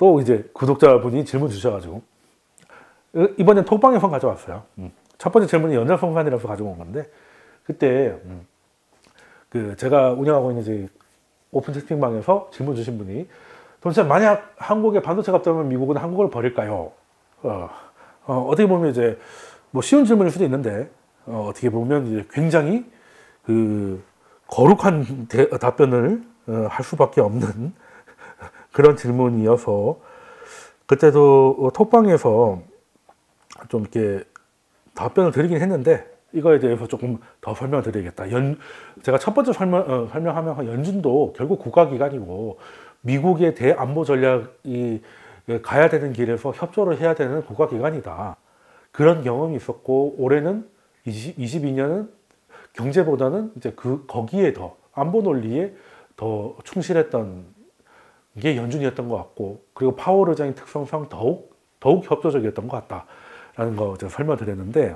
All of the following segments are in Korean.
또 이제 구독자분이 질문 주셔가지고 이번엔 톡방에서 가져왔어요. 첫 번째 질문이 연장선관이라서 가져온 건데, 그때 그 제가 운영하고 있는 이제 오픈 채팅방에서 질문 주신 분이, 도대체 만약 한국에 반도체가 없다면 미국은 한국을 버릴까요? 어떻게 보면 이제 뭐 쉬운 질문일 수도 있는데, 어떻게 보면 이제 굉장히 그 거룩한 답변을 할 수밖에 없는 그런 질문이어서, 그때도 톡방에서 좀 이렇게 답변을 드리긴 했는데, 이거에 대해서 조금 더 설명을 드리겠다. 제가 첫 번째 설명하면 연준도 결국 국가기관이고 미국의 대안보 전략이 가야 되는 길에서 협조를 해야 되는 국가기관이다. 그런 경험이 있었고, 올해는 22년은 경제보다는 이제 거기에 더 안보 논리에 더 충실했던 게 연준이었던 것 같고, 그리고 파월 의장의 특성상 더욱 협조적이었던 것 같다라는 거 제가 설명드렸는데,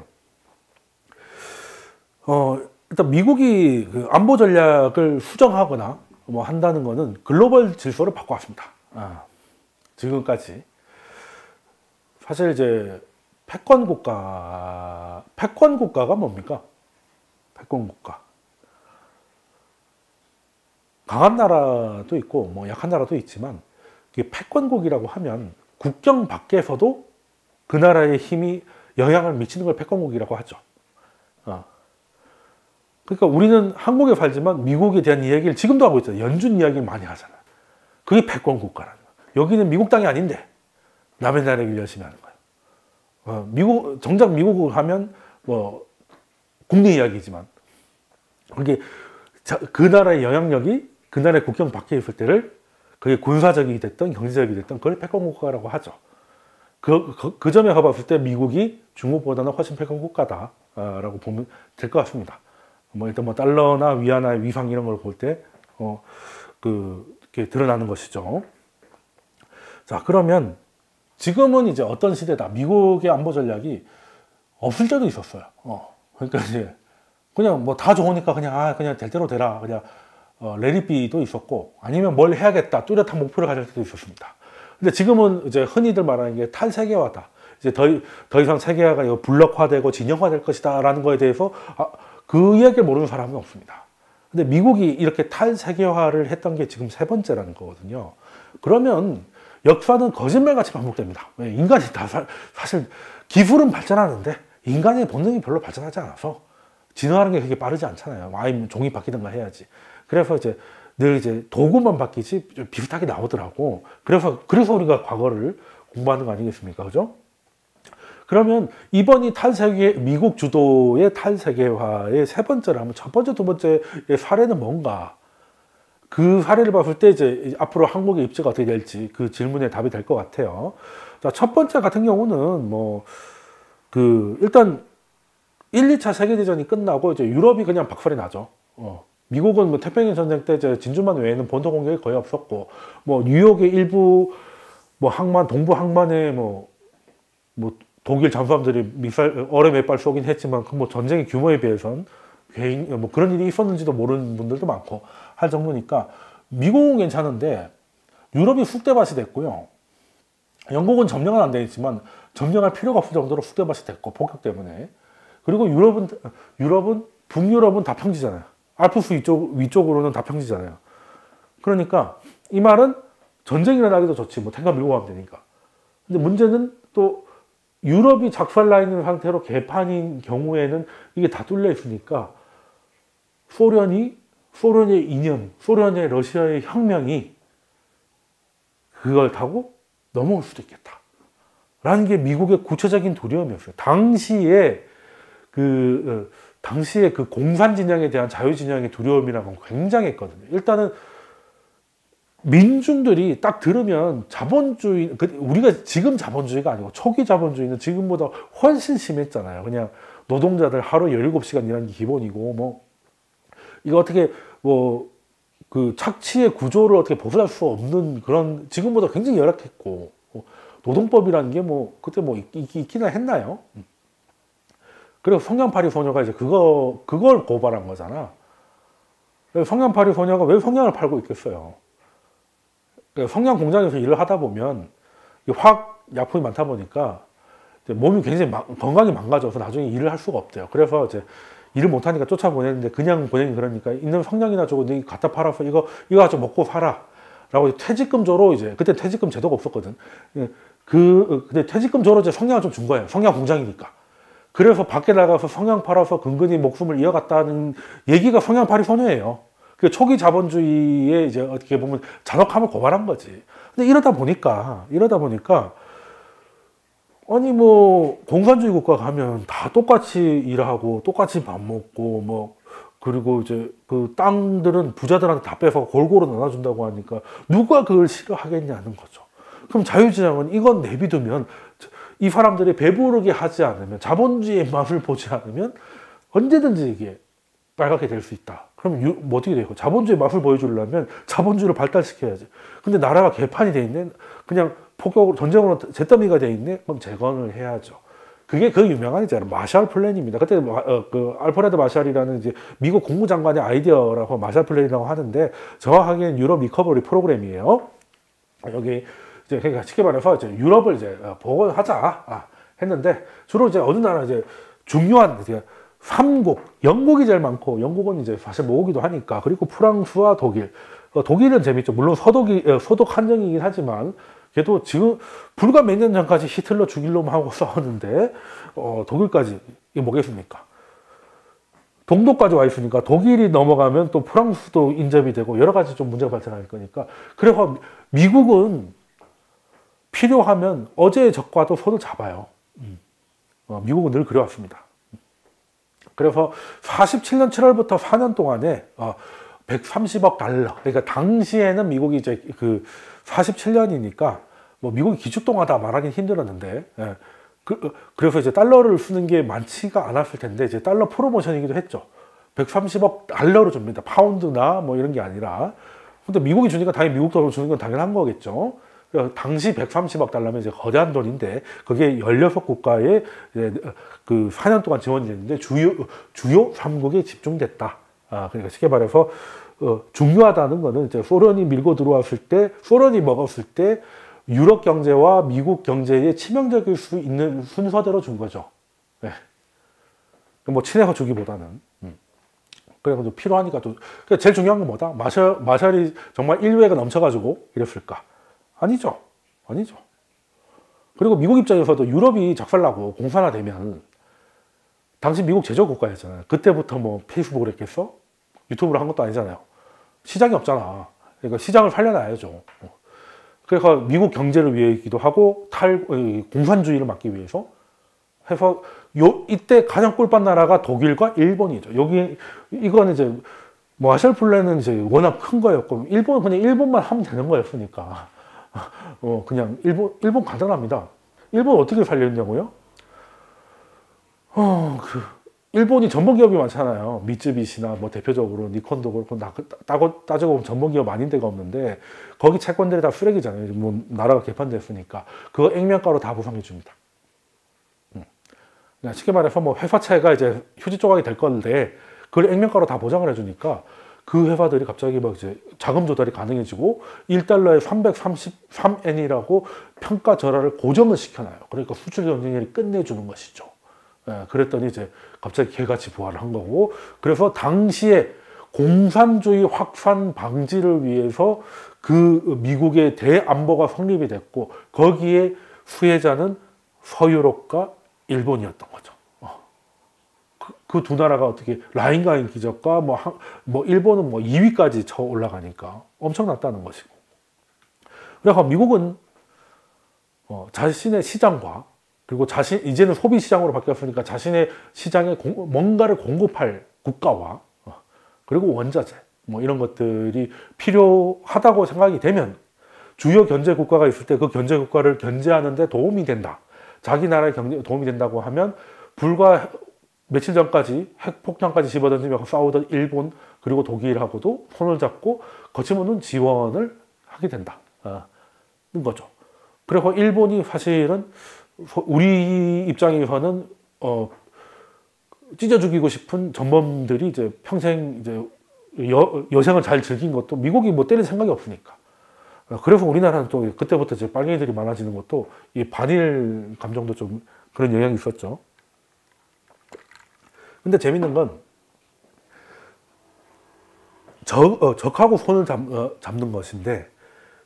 일단 미국이 그 안보 전략을 수정하거나 뭐 한다는 거는 글로벌 질서를 바꿔왔습니다. 지금까지 사실 이제 패권 국가가 뭡니까? 패권 국가. 강한 나라도 있고 뭐 약한 나라도 있지만, 이게 패권국이라고 하면 국경 밖에서도 그 나라의 힘이 영향을 미치는 걸 패권국이라고 하죠. 그러니까 우리는 한국에 살지만 미국에 대한 이야기를 지금도 하고 있잖아요. 연준 이야기를 많이 하잖아요. 그게 패권 국가라는 거예요. 여기는 미국 땅이 아닌데 남의 나라 얘기를 열심히 하는 거예요. 정작 미국을 하면 뭐 국내 이야기지만, 그게 그 나라의 영향력이 그 나라의 국경 밖에 있을 때를, 그게 군사적이 됐든 경제적이 됐든 그걸 패권 국가라고 하죠. 그 점에 가봤을 때 미국이 중국보다는 훨씬 패권 국가다라고 보면 될 것 같습니다. 뭐 일단 뭐 달러나 위안화 위상 이런 걸 볼 때 이렇게 드러나는 것이죠. 자, 그러면 지금은 이제 어떤 시대다. 미국의 안보 전략이 없을 때도 있었어요. 그러니까 이제 그냥 뭐 다 좋으니까 그냥 될 대로 되라, 그냥 레디비도 있었고, 아니면 뭘 해야겠다 뚜렷한 목표를 가질 때도 있었습니다. 근데 지금은 이제 흔히들 말하는 게 탈세계화다. 이제 더 이상 세계화가 블록화되고 진영화될 것이다라는 거에 대해서 그 이야기를 모르는 사람은 없습니다. 근데 미국이 이렇게 탈세계화를 했던 게 지금 세 번째라는 거거든요. 그러면 역사는 거짓말같이 반복됩니다. 인간이 다 사실 기술은 발전하는데 인간의 본능이 별로 발전하지 않아서 진화하는 게 그렇게 빠르지 않잖아요. 아니면 종이 바뀌든가 해야지. 그래서 이제 늘 이제 도구만 바뀌지 비슷하게 나오더라고. 그래서 우리가 과거를 공부하는 거 아니겠습니까? 그죠? 그러면 이번이 미국 주도의 탈세계화의 세 번째라면 첫 번째, 두 번째의 사례는 뭔가? 그 사례를 봤을 때 이제 앞으로 한국의 입지가 어떻게 될지 그 질문에 답이 될 것 같아요. 자, 첫 번째 같은 경우는 일단 1, 2차 세계대전이 끝나고 이제 유럽이 그냥 박살이 나죠. 미국은 뭐 태평양 전쟁 때 이제 진주만 외에는 본토 공격이 거의 없었고, 뭐 뉴욕의 일부 뭐 항만, 동부 항만에 뭐 독일 잠수함들이 어뢰 몇 발 쏘긴 했지만 그 뭐 전쟁의 규모에 비해선 뭐 그런 일이 있었는지도 모르는 분들도 많고 할 정도니까 미국은 괜찮은데 유럽이 쑥대밭이 됐고요. 영국은 점령은 안 되겠지만 점령할 필요가 없을 정도로 쑥대밭이 됐고, 폭격 때문에. 그리고 북유럽은 다 평지잖아요. 알프스 위쪽으로는 다 평지잖아요. 그러니까 이 말은 전쟁이 일어나기도 좋지, 뭐 탱크 밀고 가면 되니까. 근데 문제는 또 유럽이 작살나 있는 상태로 개판인 경우에는 이게 다 뚫려 있으니까 소련의 이념, 소련의 러시아의 혁명이 그걸 타고 넘어올 수도 있겠다 라는 게 미국의 구체적인 두려움이었어요. 당시에 그 공산 진영에 대한 자유 진영의 두려움이라는 건 굉장했거든요. 일단은 민중들이 딱 들으면 자본주의, 우리가 지금 자본주의가 아니고 초기 자본주의는 지금보다 훨씬 심했잖아요. 그냥 노동자들 하루 17시간 일하는 게 기본이고, 뭐 이거 어떻게 그 착취의 구조를 어떻게 벗어날 수 없는 그런, 지금보다 굉장히 열악했고, 노동법이라는 게 그때 있기나 했나요? 그리고 성냥팔이 소녀가 이제 그걸 고발한 거잖아. 성냥팔이 소녀가 왜 성냥을 팔고 있겠어요? 성냥 공장에서 일을 하다 보면 화학 약품이 많다 보니까 몸이 굉장히 건강이 망가져서 나중에 일을 할 수가 없대요. 그래서 이제 일을 못하니까 쫓아보냈는데 그냥 보내기 그러니까 있는 성냥이나 주고 너 갖다 팔아서 이거 가지고 먹고 살아 라고 퇴직금 줘로 이제 그때 퇴직금 제도가 없었거든. 근데 퇴직금 줘로 이제 성냥을 좀 준 거예요. 성냥 공장이니까. 그래서 밖에 나가서 성냥 팔아서 근근히 목숨을 이어갔다는 얘기가 성냥팔이 소녀예요. 그 초기 자본주의의 이제 어떻게 보면 잔혹함을 고발한 거지. 근데 이러다 보니까 아니 뭐 공산주의 국가 가면 다 똑같이 일하고 똑같이 밥 먹고 뭐 그리고 이제 그 땅들은 부자들한테 다 빼서 골고루 나눠준다고 하니까 누가 그걸 싫어하겠냐는 거죠. 그럼 자유시장은 이건 내비두면 이 사람들이 배부르게 하지 않으면 자본주의의 맛을 보지 않으면 언제든지 이게 빨갛게 될 수 있다. 그럼 뭐 어떻게 돼요? 자본주의 맛을 보여주려면 자본주의를 발달시켜야지. 근데 나라가 개판이 돼 있네. 그냥 폭격으로 전쟁으로 잿더미가 돼 있네. 그럼 재건을 해야죠. 그게 그 유명한 이제 마샬 플랜입니다. 그때 그 알프레드 마샬이라는 이제 미국 국무장관의 아이디어라고 마샬 플랜이라고 하는데 정확하게는 유럽 리커버리 프로그램이에요. 여기 이제 그러니까 쉽게 말해서 이제 유럽을 이제 복원하자 했는데 주로 이제 어느 나라 이제 중요한 이제 3국, 영국이 제일 많고 영국은 이제 사실 모으기도 하니까 그리고 프랑스와 독일. 독일은 재밌죠. 물론 소독 한정이긴 하지만 걔도 지금 불과 몇 년 전까지 히틀러 죽일 놈 하고 싸웠는데 독일까지 이게 뭐겠습니까? 동독까지 와 있으니까 독일이 넘어가면 또 프랑스도 인접이 되고 여러 가지 좀 문제가 발생할 거니까 그래서 미국은 필요하면 어제의 적과도 손을 잡아요. 미국은 늘 그래왔습니다. 그래서 47년 7월부터 4년 동안에 130억 달러. 그러니까 당시에는 미국이 이제 그 47년이니까 뭐 미국이 기축통화다 말하기는 힘들었는데 그래서 이제 달러를 쓰는 게 많지가 않았을 텐데 이제 달러 프로모션이기도 했죠. 130억 달러로 줍니다. 파운드나 뭐 이런 게 아니라. 근데 미국이 주니까 당연히 미국 돈으로 주는 건 당연한 거겠죠. 당시 130억 달러면 이제 거대한 돈인데 그게 16국가에 그 4년 동안 지원이 됐는데 주요 3국에 집중됐다. 그러니까 쉽게 말해서 중요하다는 거는 이제 소련이 밀고 들어왔을 때 소련이 먹었을 때 유럽 경제와 미국 경제에 치명적일 수 있는 순서대로 준 거죠. 네. 뭐 친해서 주기보다는. 그래서 필요하니까 또 그러니까 제일 중요한 건 뭐다? 마샬이 정말 인류애가 넘쳐가지고 이랬을까? 아니죠. 아니죠. 그리고 미국 입장에서도 유럽이 작살나고 공산화되면 당시 미국 제조국가였잖아요. 그때부터 뭐 페이스북을 했겠어? 유튜브를 한 것도 아니잖아요. 시장이 없잖아. 그러니까 시장을 살려놔야죠. 그래서 미국 경제를 위해이기도 하고 공산주의를 막기 위해서 해서 이때 가장 꿀빤 나라가 독일과 일본이죠. 이거는 이제 마샬 플랜은 이제 워낙 큰 거였고 일본은 그냥 일본만 하면 되는 거였으니까 그냥 일본 간단합니다. 일본 어떻게 살렸냐고요? 일본이 전범기업이 많잖아요. 미쯔비시나 뭐 대표적으로 니콘도 그렇고 따지고 보면 전범기업 아닌 데가 없는데 거기 채권들이 다 쓰레기잖아요. 뭐 나라가 개판됐으니까 그거 액면가로 다 보상해 줍니다. 쉽게 말해서 뭐 회사채가 이제 휴지 조각이 될 건데 그걸 액면가로 다 보장을 해주니까 그 회사들이 갑자기 막 이제 자금 조달이 가능해지고 1달러에 333엔이라고 평가 절하를 고정을 시켜놔요. 그러니까 수출 경쟁률이 끝내주는 것이죠. 그랬더니 이제 갑자기 개같이 부활을 한 거고 그래서 당시에 공산주의 확산 방지를 위해서 그 미국의 대안보가 성립이 됐고 거기에 수혜자는 서유럽과 일본이었던 거죠. 그 두 나라가 어떻게 라인가인 기적과 뭐 일본은 뭐 2위까지 쳐 올라가니까 엄청났다는 것이고. 그래서 미국은 자신의 시장과 그리고 이제는 소비 시장으로 바뀌었으니까 자신의 시장에 뭔가를 공급할 국가와 그리고 원자재 뭐 이런 것들이 필요하다고 생각이 되면 주요 견제 국가가 있을 때 그 견제 국가를 견제하는 데 도움이 된다. 자기 나라의 경제에 도움이 된다고 하면 불과 며칠 전까지 핵폭탄까지 집어던지며 싸우던 일본 그리고 독일하고도 손을 잡고 거침없는 지원을 하게 된다는 거죠. 그래서 일본이 사실은 우리 입장에서는 찢어 죽이고 싶은 전범들이 이제 평생 이제 여생을 잘 즐긴 것도 미국이 뭐 때릴 생각이 없으니까 그래서 우리나라는 또 그때부터 이제 빨갱이들이 많아지는 것도 이 반일 감정도 좀 그런 영향이 있었죠. 근데 재밌는 건 적하고 손을 잡는 것인데,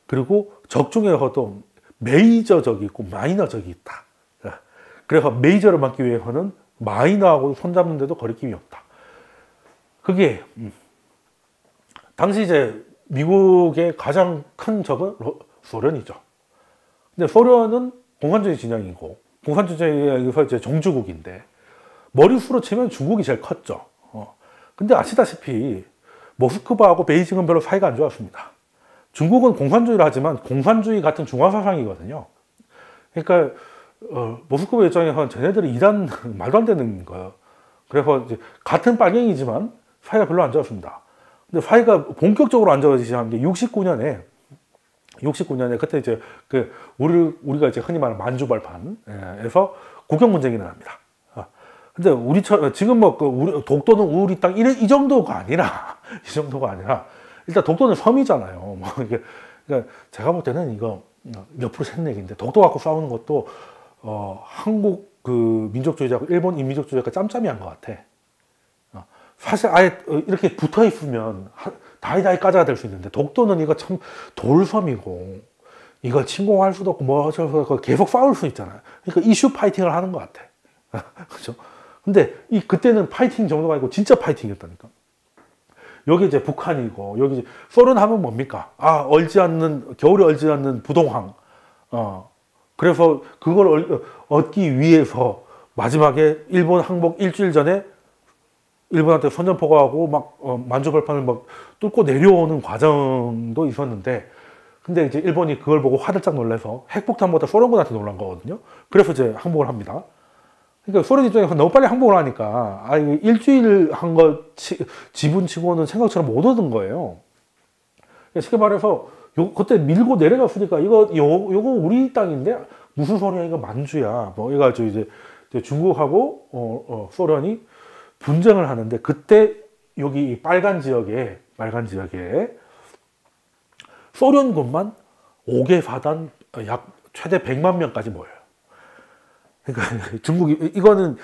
그리고 적 중에서도 메이저 적이 있고 마이너 적이 있다. 그래서 메이저를 막기 위해서는 마이너하고 손 잡는데도 거리낌이 없다. 그게 당시 이제 미국의 가장 큰 적은 소련이죠. 근데 소련은 공산주의 진영이고, 공산주의에서 이제 종주국인데, 머릿수로 치면 중국이 제일 컸죠. 근데 아시다시피 모스크바하고 베이징은 별로 사이가 안 좋았습니다. 중국은 공산주의를 하지만 공산주의 같은 중화사상이거든요. 그러니까 모스크바 입장에서는 쟤네들이 이단 말도 안 되는 거예요. 그래서 이제 같은 빨갱이지만 사이가 별로 안 좋았습니다. 근데 사이가 본격적으로 안 좋아지기 시작한 게 69년에 그때 이제 우리가 이제 흔히 말하는 만주벌판에서 국경 분쟁이 일어납니다. 근데 지금 우리 독도는 우리 땅 이 정도가 아니라 이 정도가 아니라 일단 독도는 섬이잖아요. 뭐 이게 그러니까 제가 볼 때는 이거 몇 프로 샜 얘기인데, 독도 갖고 싸우는 것도 한국 그 민족주의자고 일본 인민족주의자가 짬짬이 한 것 같아. 사실 아예 이렇게 붙어 있으면 다이다이 까자가 될 수 있는데, 독도는 이거 참 돌섬이고 이걸 침공할 수도 없고 뭐 어쩌고 계속 싸울 수 있잖아요. 그러니까 이슈 파이팅을 하는 것 같아. 그죠? 근데 그때는 파이팅 정도가 아니고 진짜 파이팅이었다니까. 여기 이제 북한이고, 여기 이제 소련 하면 뭡니까? 겨울에 얼지 않는 부동항. 그래서 그걸 얻기 위해서 마지막에 일본 항복 일주일 전에 일본한테 선전포고하고 막 만주벌판을 막 뚫고 내려오는 과정도 있었는데, 근데 이제 일본이 그걸 보고 화들짝 놀라서 핵폭탄보다 소련군한테 놀란 거거든요. 그래서 이제 항복을 합니다. 그러니까 소련 입장에서 너무 빨리 항복을 하니까 이거 일주일 한 거 지분치고는 생각처럼 못 얻은 거예요. 쉽게 말해서 그때 밀고 내려갔으니까 요거 우리 땅인데 무슨 소리야, 이거 만주야 뭐 이래가지고 이제 중국하고 소련이 분쟁을 하는데, 그때 여기 빨간 지역에 소련군만 5개 사단 약 최대 100만 명까지 모여요. 그러니까 중국이 이거는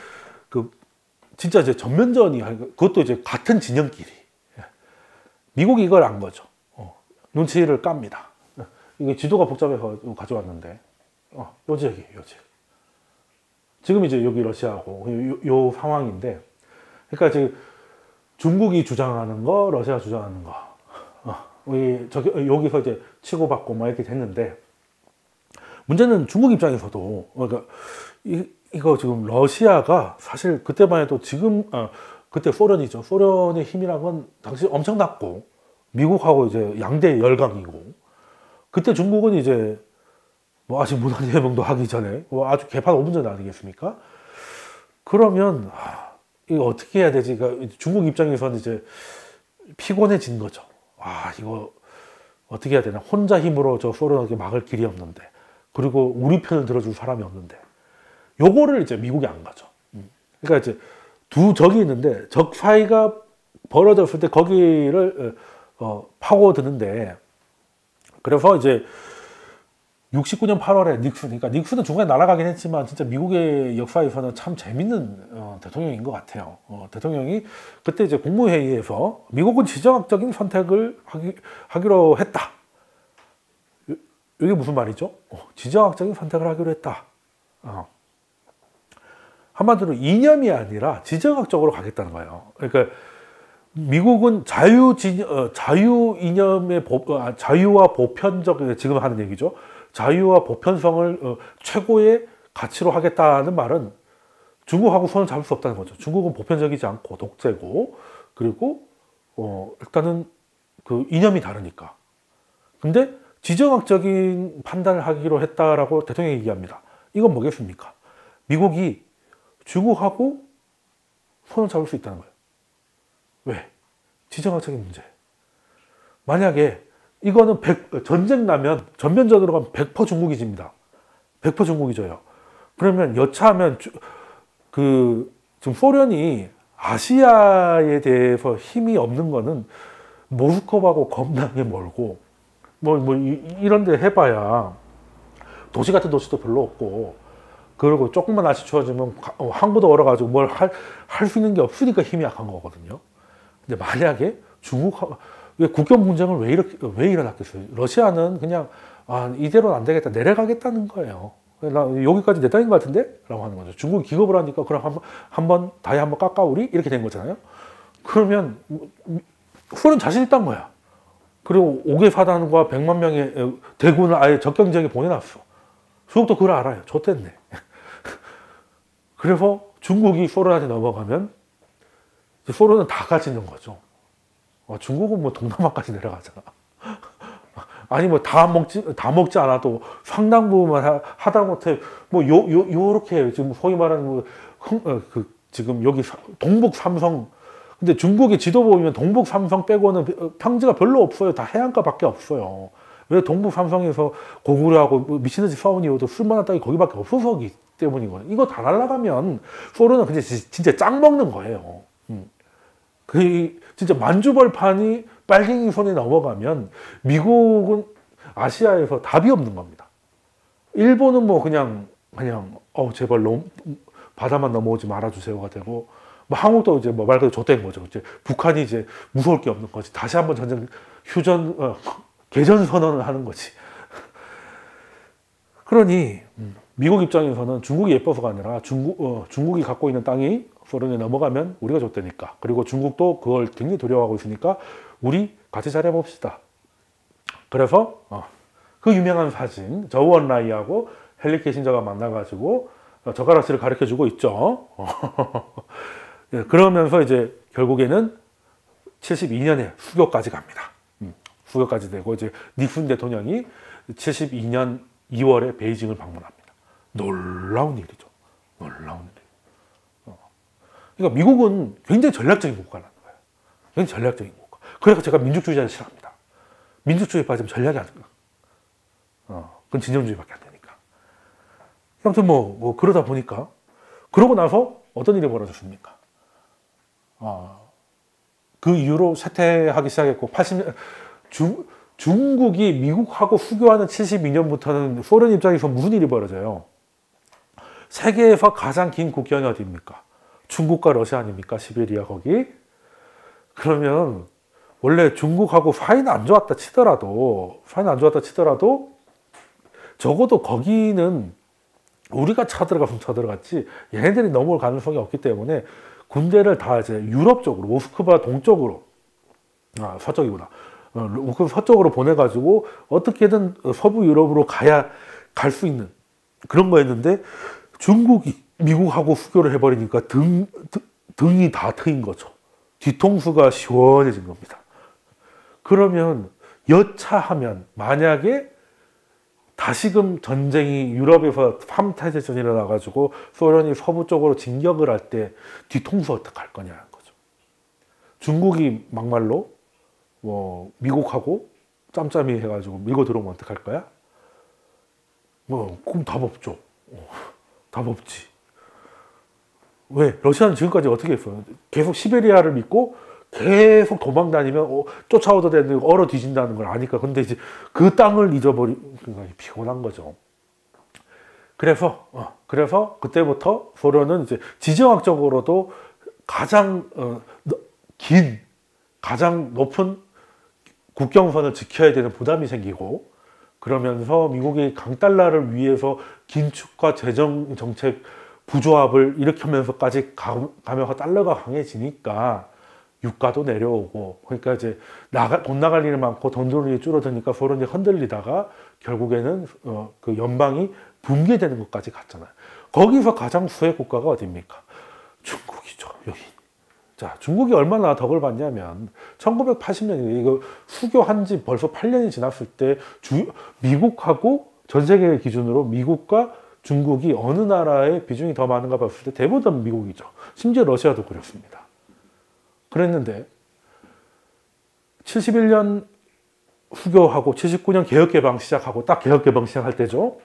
진짜 이제 전면전이, 그것도 이제 같은 진영끼리. 미국이 이걸 안 거죠. 눈치를 깝니다. 이게 지도가 복잡해서 가져왔는데, 요 지역이에요, 요 지역. 지금 이제 여기 러시아고 요 상황인데, 그러니까 지금 중국이 주장하는 거, 러시아 주장하는 거, 여기서 이제 치고받고 막 이렇게 됐는데, 문제는 중국 입장에서도 그러니까 이거 지금 러시아가 사실 그때만 해도 그때 소련이죠. 소련의 힘이란 건 당시 엄청났고, 미국하고 이제 양대 열강이고, 그때 중국은 이제 뭐 아직 무한해명도 하기 전에 아주 개판 5분 전 아니겠습니까? 그러면 이거 어떻게 해야 되지? 그러니까 중국 입장에서는 이제 피곤해진 거죠. 이거 어떻게 해야 되나? 혼자 힘으로 저 소련에게 막을 길이 없는데, 그리고 우리 편을 들어줄 사람이 없는데, 요거를 이제 미국이 안 가죠. 그러니까 이제 두 적이 있는데 적 사이가 벌어졌을 때 거기를 파고드는데, 그래서 이제 69년 8월에 그러니까 닉슨은 중간에 날아가긴 했지만 진짜 미국의 역사에서는 참 재밌는 대통령인 것 같아요. 대통령이 그때 이제 국무회의에서 미국은 지정학적인 선택을 하기로 했다. 이게 무슨 말이죠? 지정학적인 선택을 하기로 했다. 한마디로 이념이 아니라 지정학적으로 가겠다는 거예요. 그러니까 미국은 자유 이념의 자유와 보편적, 지금 하는 얘기죠. 자유와 보편성을 최고의 가치로 하겠다는 말은 중국하고 손을 잡을 수 없다는 거죠. 중국은 보편적이지 않고 독재고, 그리고 일단은 그 이념이 다르니까. 근데 지정학적인 판단을 하기로 했다라고 대통령이 얘기합니다. 이건 뭐겠습니까? 미국이 중국하고 손을 잡을 수 있다는 거예요. 왜? 지정학적인 문제. 만약에 이거는 전쟁 나면 전면전으로 가면 100% 중국이 집니다. 100% 중국이 져요. 그러면 여차하면 지금 소련이 아시아에 대해서 힘이 없는 거는 모스크바하고 겁나게 멀고, 이런 데 해봐야 도시 같은 도시도 별로 없고, 그리고 조금만 날씨 추워지면 항구도 얼어가지고 뭘 할 수 있는 게 없으니까 힘이 약한 거거든요. 근데 만약에 왜 국경 분쟁을 왜 일어났겠어요? 러시아는 그냥 이대로는 안 되겠다, 내려가겠다는 거예요. 나 여기까지 내 땅인 것 같은데? 라고 하는 거죠. 중국이 기겁을 하니까 그럼 다시 한번 깎아 우리? 이렇게 된 거잖아요. 그러면 소련 자신 있단 거야. 그리고 5개 사단과 100만 명의 대군을 아예 적경 지역에 보내놨어. 중국도 그걸 알아요. 좋댔네. 그래서 중국이 소련한테 넘어가면 소련은 다 가지는 거죠. 중국은 뭐 동남아까지 내려가잖아. 아니 뭐 다 먹지 않아도 상당 부분만 하다못해 뭐 요렇게 지금 소위 말하는 지금 여기 동북 삼성, 근데 중국의 지도 보면 동북 삼성 빼고는 평지가 별로 없어요. 다 해안가밖에 없어요. 왜 동북 삼성에서 고구려하고 미친 듯이 싸우니어도 쓸만한 땅이 거기밖에 없어서기 때문이거든요. 이거 다 날아가면 소련은 근데 진짜 짱 먹는 거예요. 그 진짜 만주벌판이 빨갱이 손에 넘어가면 미국은 아시아에서 답이 없는 겁니다. 일본은 뭐 그냥 제발 바다만 넘어오지 말아주세요가 되고, 뭐 한국도 이제 뭐 말 그대로 좆된 거죠. 이제 북한이 이제 무서울 게 없는 거지. 다시 한번 전쟁 개전 선언을 하는 거지. 그러니 미국 입장에서는 중국이 예뻐서가 아니라 중국이 갖고 있는 땅이 소련에 넘어가면 우리가 좆되니까, 그리고 중국도 그걸 굉장히 두려워하고 있으니까 우리 같이 잘해봅시다. 그래서 그 유명한 사진, 저우언라이하고 헨리 키신저가 만나가지고 젓가락질을 가르쳐주고 있죠. 그러면서 이제 결국에는 72년에 수교까지 갑니다. 수교까지 되고 이제 닉슨 대통령이 72년 2월에 베이징을 방문합니다. 놀라운 일이죠. 놀라운 일. 그러니까 미국은 굉장히 전략적인 국가라는 거예요. 굉장히 전략적인 국가. 그래서 제가 민족주의자를 싫어합니다. 민족주의에 빠지면 전략이 안 돼요. 그건 진영주의밖에 안 되니까. 아무튼 뭐 그러다 보니까, 그러고 나서 어떤 일이 벌어졌습니까? 그 이후로 쇠퇴하기 시작했고, 중국이 미국하고 수교하는 72년부터는 소련 입장에서 무슨 일이 벌어져요? 세계에서 가장 긴 국경이 어디입니까? 중국과 러시아 아닙니까? 시베리아 거기. 그러면 원래 중국하고 사이는 안 좋았다 치더라도 적어도 거기는 우리가 쳐들어가면 쳐들어갔지 얘네들이 넘어올 가능성이 없기 때문에 군대를 다 이제 유럽 쪽으로, 모스크바 동쪽으로, 서쪽이구나. 모스크바 서쪽으로 보내가지고 어떻게든 서부 유럽으로 갈 수 있는 그런 거였는데, 중국이 미국하고 수교를 해버리니까 등이 다 트인 거죠. 뒤통수가 시원해진 겁니다. 그러면 여차하면 만약에 다시금 전쟁이 유럽에서 3차 대전이 일어나가지고 소련이 서부 쪽으로 진격을 할 때 뒤통수 어떡할 거냐는 거죠. 중국이 막말로 미국하고 짬짬이 해가지고 밀고 들어오면 어떡할 거야? 그럼 답 없죠. 답 없지. 왜? 러시아는 지금까지 어떻게 했어요? 계속 시베리아를 믿고 계속 도망 다니면 쫓아오도 되는 얼어 뒤진다는 걸 아니까. 근데 이제 그 땅을 잊어버리니까 피곤한 거죠. 그래서 그때부터 소련은 이제 지정학적으로도 가장 가장 높은 국경선을 지켜야 되는 부담이 생기고, 그러면서 미국이 강달러를 위해서 긴축과 재정 정책 부조합을 일으키면서까지 가면서 달러가 강해지니까 유가도 내려오고, 그러니까 이제 돈 나갈 일이 많고 돈 들어올 일이 줄어드니까 소련이 흔들리다가 결국에는 그 연방이 붕괴되는 것까지 갔잖아요. 거기서 가장 수혜 국가가 어디입니까? 중국이죠. 여기. 자, 중국이 얼마나 덕을 봤냐면 1980년에 이거 수교한 지 벌써 8년이 지났을 때 미국하고 전 세계 기준으로 미국과 중국이 어느 나라의 비중이 더 많은가 봤을 때 대부분 미국이죠. 심지어 러시아도 그렇습니다. 그랬는데 71년 수교하고 79년 개혁개방 시작하고 딱 개혁개방 시작할 때죠.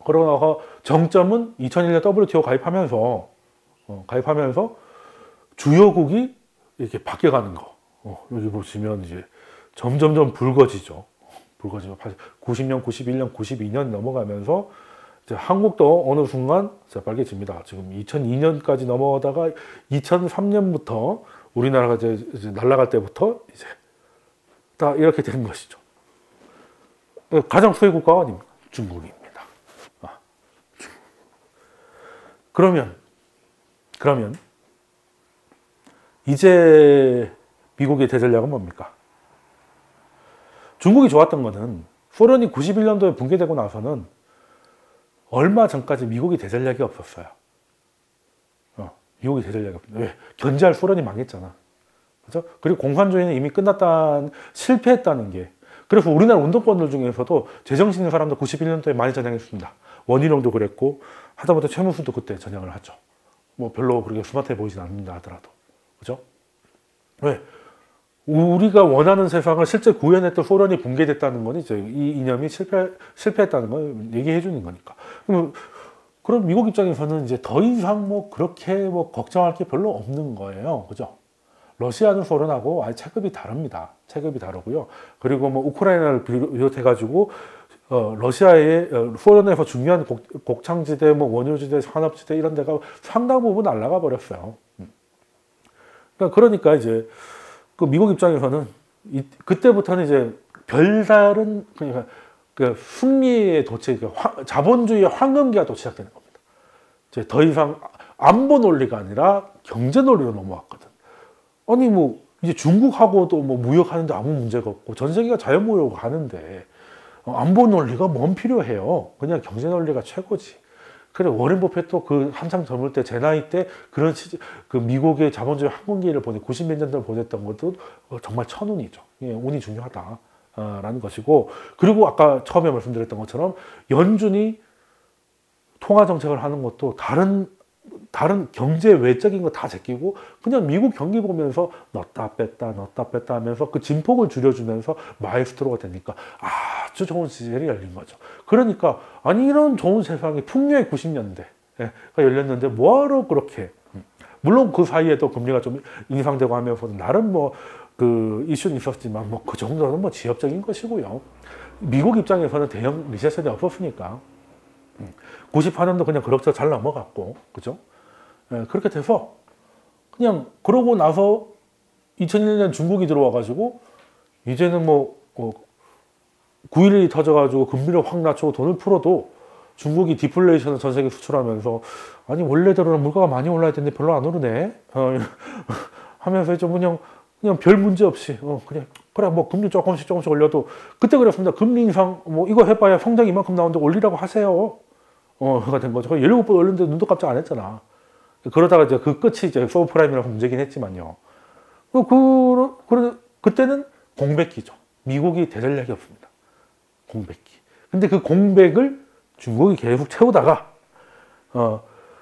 그러고 나서 정점은 2001년 WTO 가입하면서 주요국이 이렇게 바뀌어가는 거. 여기 보시면 이제 점점점 붉어지죠. 불거지고 90년, 91년, 92년 넘어가면서 이제 한국도 어느 순간 빨개집니다. 지금 2002년까지 넘어가다가 2003년부터 우리나라가 이제 날아갈 때부터 이제 다 이렇게 된 것이죠. 가장 수혜 국가가 아닙니까? 중국입니다. 그러면 이제 미국의 대전략은 뭡니까? 중국이 좋았던 거는 소련이 91년도에 붕괴되고 나서는 얼마 전까지 미국이 대전략이 없었어요. 미국이 대전략이 없어요. 왜? 견제할 소련이 망했잖아. 그죠? 그리고 공산주의는 이미 실패했다는 게. 그래서 우리나라 운동권들 중에서도 제정신인 사람도 91년도에 많이 전향했습니다. 원희룡도 그랬고, 하다못해 최문수도 그때 전향을 하죠. 뭐 별로 그렇게 스마트해 보이진 않는다 하더라도. 그죠? 왜? 우리가 원하는 세상을 실제 구현했던 소련이 붕괴됐다는 건 이제 이 이념이 실패했다는 걸 얘기해 주는 거니까. 그럼 미국 입장에서는 이제 더 이상 뭐 그렇게 뭐 걱정할 게 별로 없는 거예요. 그죠? 러시아는 소련하고 아예 체급이 다릅니다. 체급이 다르고요. 그리고 뭐 우크라이나를 비롯해가지고 러시아의 소련에서 중요한 곡창지대, 뭐 원유지대, 산업지대 이런 데가 상당 부분 날아가 버렸어요. 그러니까 이제 그 미국 입장에서는 그때부터는 이제 별다른 그러니까 그 승리의 도체, 자본주의의 황금기가 또 시작되는 겁니다. 이제 더 이상 안보 논리가 아니라 경제 논리로 넘어왔거든. 아니 뭐 이제 중국하고도 뭐 무역하는데 아무 문제가 없고 전 세계가 자유무역으로 가는데 안보 논리가 뭔 필요해요. 그냥 경제 논리가 최고지. 그래 워렌 버핏도 그 한창 젊을 때 제 나이 때 그런 그 미국의 자본주의 황금기를 90몇 년대를 보냈던 것도 정말 천운이죠. 예, 운이 중요하다라는 것이고, 그리고 아까 처음에 말씀드렸던 것처럼 연준이 통화 정책을 하는 것도 다른 경제 외적인 거 다 제끼고 그냥 미국 경기 보면서 넣었다 뺐다 하면서 그 진폭을 줄여주면서 마에스트로가 되니까 아주 좋은 시절이 열린 거죠. 그러니까 아니 이런 좋은 세상이 풍요의 90년대가 열렸는데 뭐하러 그렇게, 물론 그 사이에도 금리가 좀 인상되고 하면서 나름 뭐 그 이슈는 있었지만 뭐 그 정도는 뭐 지엽적인 것이고요. 미국 입장에서는 대형 리세션이 없었으니까 94년도 그냥 그럭저럭 잘 넘어갔고, 그죠? 예, 그렇게 돼서 그냥 그러고 나서 2001년 중국이 들어와가지고 이제는 뭐 9.11이 터져가지고 금리를 확 낮추고 돈을 풀어도 중국이 디플레이션을 전 세계 수출하면서 아니 원래대로는 물가가 많이 올라야 되는데 별로 안 오르네 하면서 좀 그냥 별 문제 없이 그래 뭐 금리 조금씩 올려도 그때 그랬습니다. 금리 인상 뭐 이거 해봐야 성장 이만큼 나오는데 올리라고 하세요. 가 된 거죠. 17번 올렸는데 눈도 깜짝 안 했잖아. 그러다가 이제 그 끝이 이제 서브프라임이라고 문제긴 했지만요. 그때는 공백기죠. 미국이 대전략이 없습니다. 공백기. 근데 그 공백을 중국이 계속 채우다가,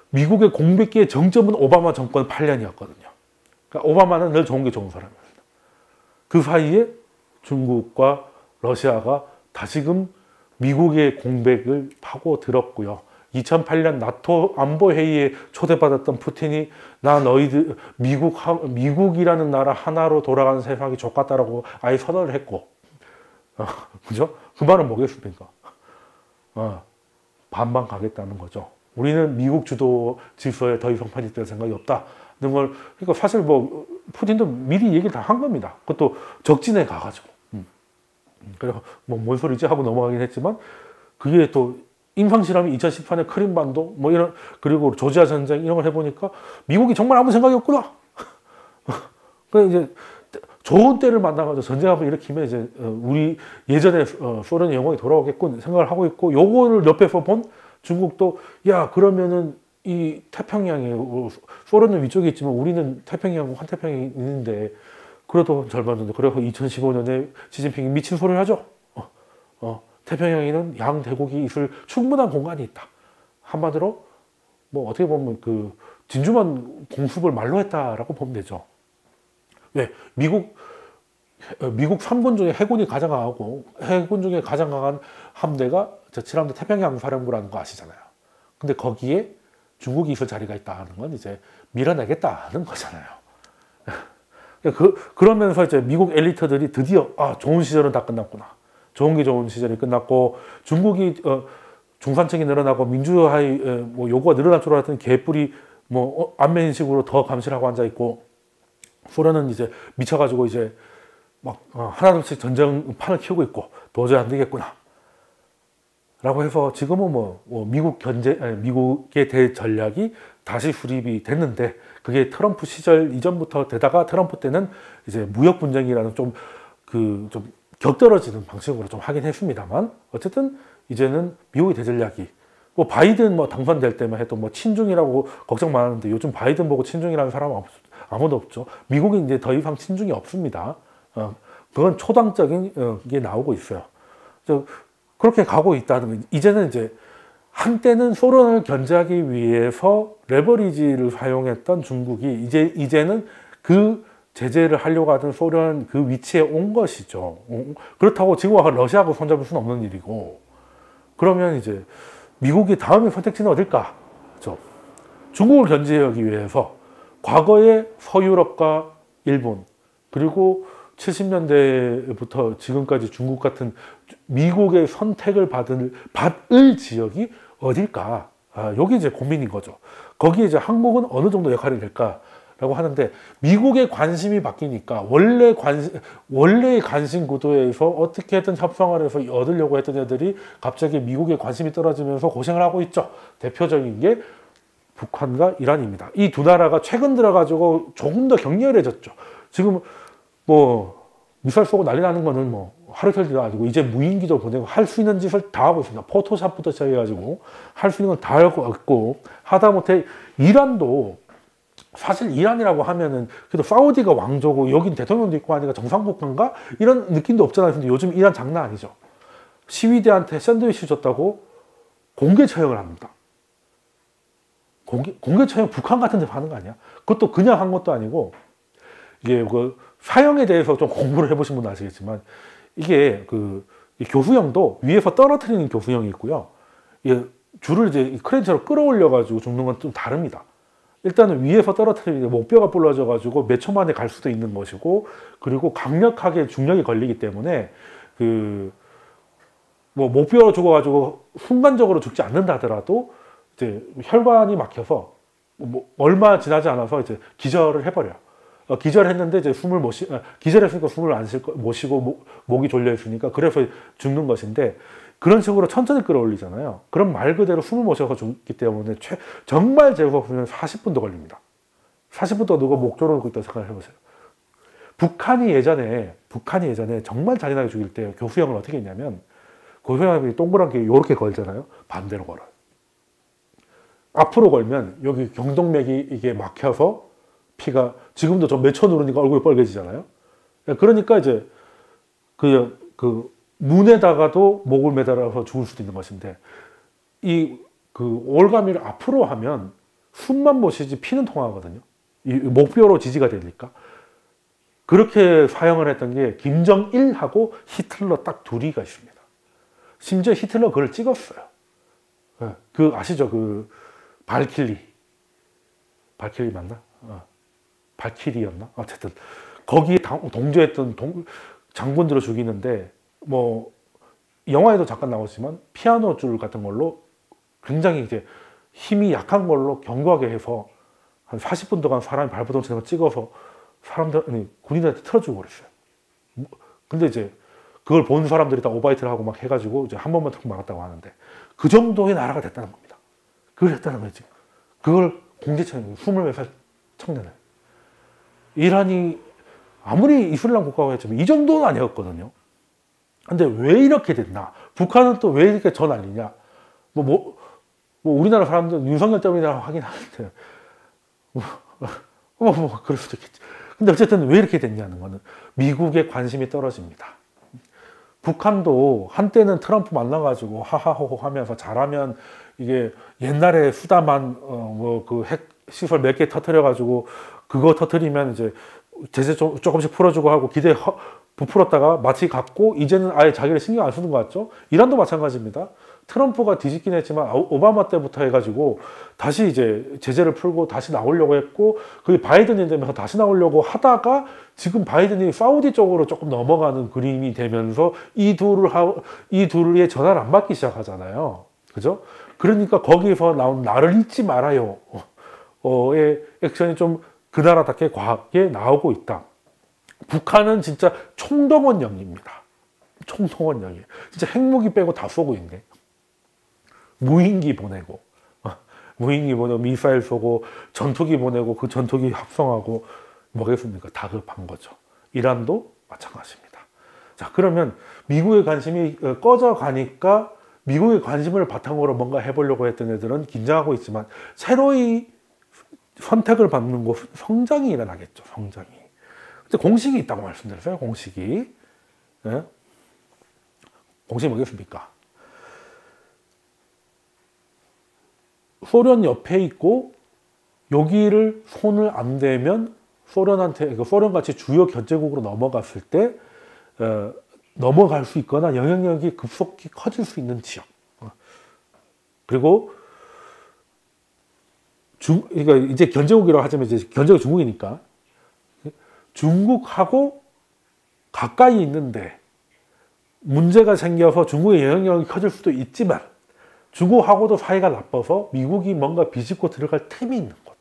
미국의 공백기의 정점은 오바마 정권 8년이었거든요. 그러니까 오바마는 늘 좋은 게 좋은 사람이었습니다. 그 사이에 중국과 러시아가 다시금 미국의 공백을 파고들었고요. 2008년 나토 안보회의에 초대받았던 푸틴이 나 너희들 미국이라는 나라 하나로 돌아가는 세상이 좋겠다라고 아예 선언을 했고, 그죠? 그 말은 뭐겠습니까? 반반 가겠다는 거죠. 우리는 미국 주도 질서에 더 이상 편입될 생각이 없다는 걸, 그러니까 사실 뭐 푸틴도 미리 얘기를 다 한 겁니다. 그것도 적진에 가가지고. 그래서 뭐 뭔 소리지 하고 넘어가긴 했지만, 그게 또 임상실험이 2018년 크림반도 뭐 이런, 그리고 조지아 전쟁 이런 걸 해보니까 미국이 정말 아무 생각이 없구나. 그래 이제 좋은 때를 만나가지고 전쟁 한번 일으키면 이제 우리 예전에 소련의 영광이 돌아오겠군 생각을 하고 있고, 요거를 옆에서 본 중국도 야 그러면은 이 태평양에 소련은 위쪽에 있지만 우리는 태평양 환태평양이 있는데 그래도 잘 봤는데, 그래서 2015년에 시진핑이 미친 소리를 하죠. 태평양에는 양대국이 있을 충분한 공간이 있다. 한마디로 뭐 어떻게 보면 그 진주만 공습을 말로 했다라고 보면 되죠. 왜? 미국 3군 중에 해군이 가장 강하고 해군 중에 가장 강한 함대가 제7함대 태평양 사령부라는 거 아시잖아요. 근데 거기에 중국이 있을 자리가 있다는 건 이제 밀어내겠다는 거잖아요. 그러면서 이제 미국 엘리트들이 드디어 좋은 시절은 다 끝났구나. 좋은 게 좋은 시절이 끝났고 중국이 중산층이 늘어나고 민주화의 뭐 요구가 늘어날 줄 알았더니 개뿔이 뭐 안면인식으로 더 감시를 하고 앉아 있고 소련은 이제 미쳐가지고 이제 막 하나둘씩 전쟁판을 키우고 있고 도저히 안 되겠구나 라고 해서 지금은 미국의 대전략이 다시 수립이 됐는데 그게 트럼프 시절 이전부터 되다가 트럼프 때는 이제 무역 분쟁이라는 좀 격떨어지는 방식으로 좀 하긴 했습니다만 어쨌든 이제는 미국의 대전략이 뭐 바이든 뭐 당선될 때만 해도 뭐 친중이라고 걱정 많았는데 요즘 바이든 보고 친중이라는 사람은 아무도 없죠. 미국이 이제 더 이상 친중이 없습니다. 그건 초당적인 게 나오고 있어요. 그렇게 가고 있다는 거. 이제는 이제 한때는 소련을 견제하기 위해서 레버리지를 사용했던 중국이 이제는 그 제재를 하려고 하던 소련 그 위치에 온 것이죠. 그렇다고 지금 와서 러시아하고 손잡을 수는 없는 일이고 그러면 이제 미국이 다음에 선택지는 어딜까? 그렇죠? 중국을 견제하기 위해서 과거에 서유럽과 일본 그리고 70년대부터 지금까지 중국 같은 미국의 선택을 받을 지역이 어딜까? 여기 이제 고민인 거죠. 거기에 이제 한국은 어느 정도 역할이 될까라고 하는데 미국의 관심이 바뀌니까 원래의 관심 구도에서 어떻게든 협상을 해서 얻으려고 했던 애들이 갑자기 미국의 관심이 떨어지면서 고생을 하고 있죠. 대표적인 게 북한과 이란입니다. 이 두 나라가 최근 들어가지고 조금 더 격렬해졌죠. 지금 뭐 미사일 쏘고 난리 나는 거는 뭐 하루 이틀도 아니고 이제 무인기도 보내고 할 수 있는 짓을 다 하고 있습니다. 포토샵부터 시작해가지고 할 수 있는 건 다 하고 있고 하다못해 이란도 사실 이란이라고 하면은 그래도 사우디가 왕조고 여긴 대통령도 있고 하니까 정상국가인가 이런 느낌도 없잖아요. 근데 요즘 이란 장난 아니죠. 시위대한테 샌드위치 줬다고 공개 처형을 합니다. 공개 처형 북한 같은 데 하는 거 아니야? 그것도 그냥 한 것도 아니고 이게 그 사형에 대해서 좀 공부를 해보신 분은 아시겠지만 이게 이 교수형도 위에서 떨어뜨리는 교수형이 있고요. 이게 줄을 이제 크레인처럼 끌어올려 가지고 죽는 건 좀 다릅니다. 일단은 위에서 떨어뜨리는 목뼈가 부러져 가지고 몇 초 만에 갈 수도 있는 것이고 그리고 강력하게 중력이 걸리기 때문에 뭐 목뼈로 죽어 가지고 순간적으로 죽지 않는다 하더라도 이제 혈관이 막혀서 뭐 얼마 지나지 않아서 이제 기절을 해버려요. 기절했는데 이제 기절했으니까 숨을 못 쉬고 목이 졸려 있으니까 그래서 죽는 것인데 그런 식으로 천천히 끌어올리잖아요. 그럼 말 그대로 숨을 못 쉬어서 죽기 때문에 정말 재고 보면 40분도 걸립니다. 40분 동안 누가 목 졸르고 있다고 생각을 해보세요. 북한이 예전에 정말 잔인하게 죽일 때 교수형을 어떻게 했냐면 교수형이 동그란 게 이렇게 걸잖아요. 반대로 걸어요. 앞으로 걸면 여기 경동맥이 이게 막혀서 피가 지금도 저 몇 초 누르니까 얼굴이 빨개지잖아요. 그러니까 이제 그 문에다가도 목을 매달아서 죽을 수도 있는 것인데 올가미를 앞으로 하면 숨만 못 쉬지 피는 통하거든요. 이 목뼈로 지지가 되니까. 그렇게 사용을 했던 게 김정일하고 히틀러 딱 둘이가 있습니다. 심지어 히틀러 그걸 찍었어요. 아시죠? 발킬리 맞나? 발키리였나? 어쨌든 거기에 동조했던 장군들을 죽이는데 뭐 영화에도 잠깐 나오지만 피아노 줄 같은 걸로 굉장히 이제 힘이 약한 걸로 견고하게 해서 한 40분 동안 사람이 발버둥쳐서 찍어서 군인들한테 틀어주고 그랬어요. 근데 이제 그걸 본 사람들이 다 오바이트를 하고 막 해가지고 이제 한 번만 툭 막았다고 하는데 그 정도의 나라가 됐다는 겁니다. 그걸 했다는 거지. 그걸 공개처형 24살 청년을. 이란이 아무리 이슬람 국가가 했지만 이 정도는 아니었거든요. 근데 왜 이렇게 됐나? 북한은 또 왜 이렇게 저 난리냐? 뭐 우리나라 사람들은 윤석열 때문이라고 하긴 하는데 그럴 수도 있겠지. 근데 어쨌든 왜 이렇게 됐냐는 거는 미국의 관심이 떨어집니다. 북한도 한때는 트럼프 만나가지고 하하호호 하면서 잘하면 이게 옛날에 수다만 핵 시설 몇 개 터뜨려가지고 그거 터뜨리면 이제 제재 조금씩 풀어주고 하고 기대 부풀었다가 마치 갖고 이제는 아예 자기를 신경 안 쓰는 것 같죠? 이란도 마찬가지입니다. 트럼프가 뒤집긴 했지만 오바마 때부터 해가지고 다시 이제 제재를 풀고 다시 나오려고 했고, 그게 바이든이 되면서 다시 나오려고 하다가 지금 바이든이 사우디 쪽으로 조금 넘어가는 그림이 되면서 이 둘의 전화를 안 받기 시작하잖아요. 그죠? 그러니까 거기에서 나온 나를 잊지 말아요 의 액션이 좀 그 나라답게 과하게 나오고 있다. 북한은 진짜 총동원령입니다. 총동원령이에요. 진짜 핵무기 빼고 다 쏘고 있네. 무인기 보내고 미사일 쏘고 전투기 보내고 그 전투기 합성하고 뭐겠습니까? 다급한 거죠. 이란도 마찬가지입니다. 자, 그러면 미국의 관심이 꺼져 가니까 미국의 관심을 바탕으로 뭔가 해보려고 했던 애들은 긴장하고 있지만 새로이 선택을 받는 곳 성장이 일어나겠죠. 성장이. 근데 공식이 있다고 말씀드렸어요. 공식이. 네? 공식이 뭐겠습니까? 소련 옆에 있고 여기를 손을 안 대면 소련한테, 소련같이 주요 견제국으로 넘어갔을 때 넘어갈 수 있거나 영향력이 급속히 커질 수 있는 지역. 그리고 그러니까 이제 견제국이라고 하자면 이제 견제국 중국이니까 중국하고 가까이 있는데 문제가 생겨서 중국의 영향력이 커질 수도 있지만 중국하고도 사이가 나빠서 미국이 뭔가 비집고 들어갈 틈이 있는 것.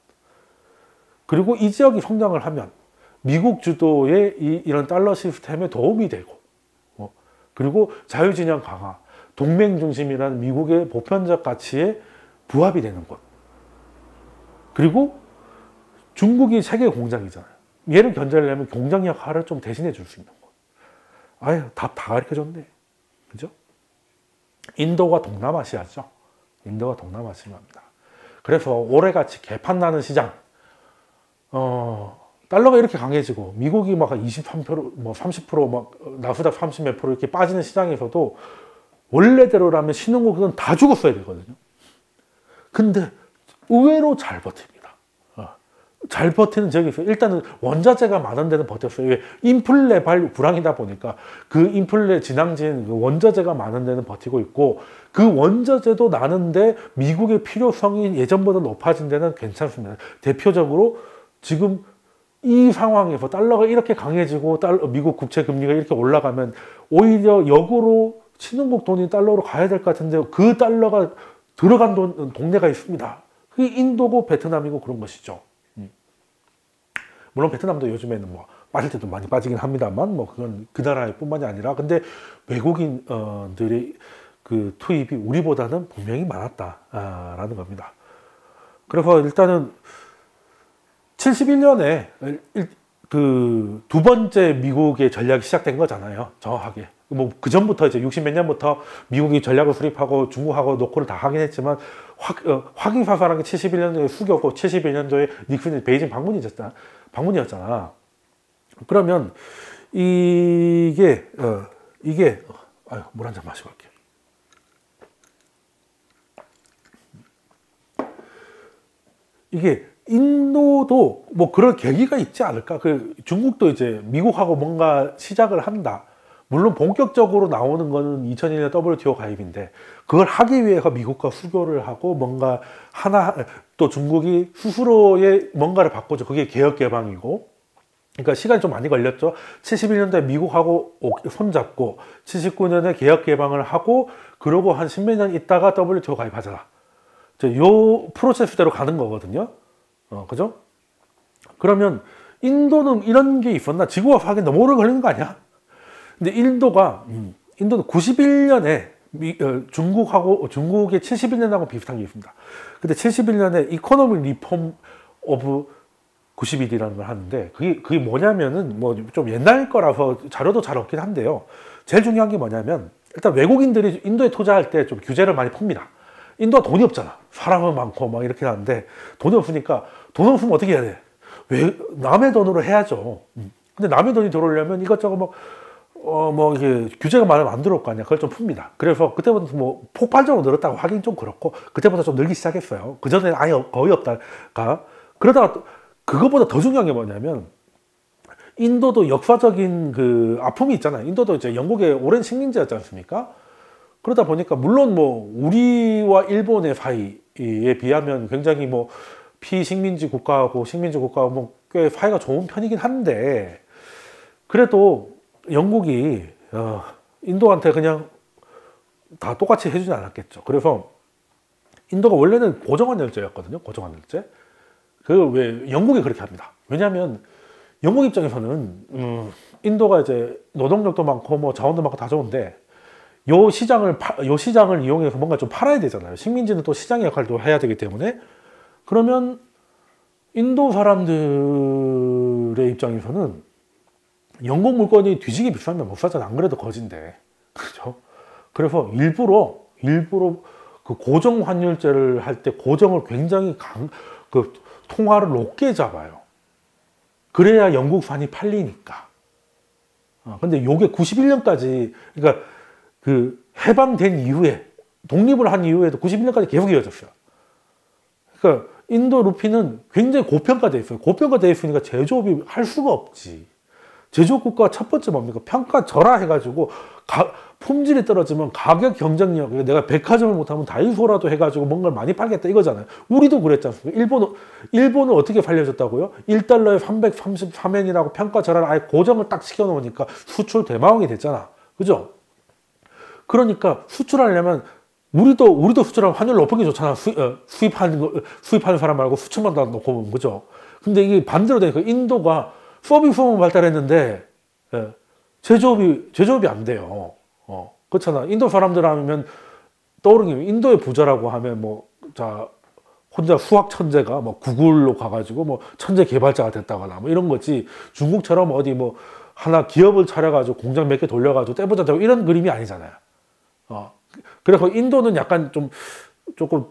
그리고 이 지역이 성장을 하면 미국 주도의 이런 달러 시스템에 도움이 되고, 그리고 자유진영 강화, 동맹 중심이라는 미국의 보편적 가치에 부합이 되는 것. 그리고 중국이 세계 공장이잖아요. 얘를 견제하려면 공장 역할을 좀 대신해 줄 수 있는 것. 아유, 답 다 가르쳐줬네. 그죠? 인도가 동남아시아죠. 인도가 동남아시아입니다. 그래서 올해같이 개판나는 시장, 달러가 이렇게 강해지고 미국이 막 23%, 뭐 30%, 막 나스닥 30 몇 프로 이렇게 빠지는 시장에서도 원래대로라면 신흥국은 다 죽었어야 되거든요. 근데 의외로 잘 버팁니다. 잘 버티는 지역에서 일단은 원자재가 많은 데는 버텼어요. 왜? 인플레 불황이다 보니까 그 인플레 진앙지인 그 원자재가 많은 데는 버티고 있고, 그 원자재도 나는데 미국의 필요성이 예전보다 높아진 데는 괜찮습니다. 대표적으로 지금 이 상황에서 달러가 이렇게 강해지고 미국 국채 금리가 이렇게 올라가면 오히려 역으로 신흥국 돈이 달러로 가야 될 것 같은데 그 달러가 들어간 동네가 있습니다. 그게 인도고 베트남이고 그런 것이죠. 물론 베트남도 요즘에는 뭐 빠질 때도 많이 빠지긴 합니다만, 뭐 그건 그 나라의 뿐만이 아니라, 근데 외국인들의 그 투입이 우리보다는 분명히 많았다라는 겁니다. 그래서 일단은 71년에 그 두 번째 미국의 전략이 시작된 거잖아요. 정확하게. 뭐 그 전부터 이제 60 몇 년부터 미국이 전략을 수립하고 중국하고 노크를 다 하긴 했지만 확인사살한 게 71년도에 수교고 71년도에 닉슨이 베이징 방문이었잖아. 그러면 이게 물 한 잔 마시고 갈게요. 이게 인도도 뭐 그런 계기가 있지 않을까? 그 중국도 이제 미국하고 뭔가 시작을 한다. 물론 본격적으로 나오는 거는 2001년 WTO 가입인데, 그걸 하기 위해서 미국과 수교를 하고 뭔가 또 중국이 스스로의 뭔가를 바꾸죠. 그게 개혁 개방이고. 그러니까 시간이 좀 많이 걸렸죠. 71년도에 미국하고 손잡고 79년에 개혁 개방을 하고, 그러고 한 10몇 년 있다가 WTO 가입하잖아. 요 프로세스대로 가는 거거든요. 그죠? 그러면 인도는 이런 게 있었나? 지구와 화학이 너무 오래 걸리는 거 아니야? 근데 인도는 91년에 중국의 71년하고 비슷한 게 있습니다. 근데 71년에 이코노믹 리폼 오브 91이라는 걸 하는데, 그게 뭐냐면은 뭐 좀 옛날 거라서 자료도 잘 없긴 한데요. 제일 중요한 게 뭐냐면, 일단 외국인들이 인도에 투자할 때 좀 규제를 많이 풉니다. 인도가 돈이 없잖아. 사람은 많고 막 이렇게 하는데 돈이 없으니까, 돈 없으면 어떻게 해야 돼? 왜 남의 돈으로 해야죠. 근데 남의 돈이 들어오려면 이것저것 이게 규제가 많으면 안 들어올 거 아니야. 그걸 좀 풉니다. 그래서 그때부터 뭐 폭발적으로 늘었다고 하긴 좀 그렇고, 그때부터 좀 늘기 시작했어요. 그전에는 아예 거의 없다가, 그러다가 또 그것보다 더 중요한 게 뭐냐면, 인도도 역사적인 그 아픔이 있잖아요. 인도도 이제 영국의 오랜 식민지였지 않습니까? 그러다 보니까 물론 뭐 우리와 일본의 사이에 비하면 굉장히 뭐 피식민지 국가하고 식민지 국가하고 뭐 꽤 사이가 좋은 편이긴 한데, 그래도 영국이 인도한테 그냥 다 똑같이 해주지 않았겠죠. 그래서 인도가 원래는 고정환율제였거든요. 고정환율제. 그 왜 영국이 그렇게 합니다. 왜냐하면 영국 입장에서는 인도가 이제 노동력도 많고 뭐 자원도 많고 다 좋은데 요 시장을 이용해서 뭔가 좀 팔아야 되잖아요. 식민지는 또 시장의 역할도 해야 되기 때문에. 그러면 인도 사람들의 입장에서는 영국 물건이 뒤지기 비싸면 못 사잖아. 안 그래도 거진데. 그죠? 그래서 일부러 그 고정 환율제를 할 때 고정을 굉장히 그 통화를 높게 잡아요. 그래야 영국산이 팔리니까. 근데 요게 91년까지, 그러니까 그 해방된 이후에, 독립을 한 이후에도 91년까지 계속 이어졌어요. 그러니까 인도 루피는 굉장히 고평가되어 있어요. 고평가되어 있으니까 제조업이 할 수가 없지. 제조업 국가 첫 번째 뭡니까? 평가절하 해가지고 품질이 떨어지면 가격 경쟁력, 내가 백화점을 못하면 다이소라도 해가지고 뭔가를 많이 팔겠다 이거잖아요. 우리도 그랬지 않습니까? 일본은 어떻게 팔려졌다고요? 1달러에 333엔이라고 평가절하를 아예 고정을 딱 시켜놓으니까 수출 대마왕이 됐잖아. 그죠? 그러니까 수출하려면 우리도 수출하면 환율 높은 게 좋잖아. 수입하는 사람 말고 수출만 다 놓고 보면, 그죠? 근데 이게 반대로 되니까 인도가 서비스업은 발달했는데 제조업이 안 돼요. 그렇잖아. 인도 사람들 하면 떠오르는 게, 인도의 부자라고 하면 뭐, 자, 혼자 수학 천재가 뭐 구글로 가가지고 뭐 천재 개발자가 됐다거나 뭐 이런 거지. 중국처럼 어디 뭐 하나 기업을 차려가지고 공장 몇 개 돌려가지고 떼부자 되고 이런 그림이 아니잖아요. 그래서 인도는 약간 조금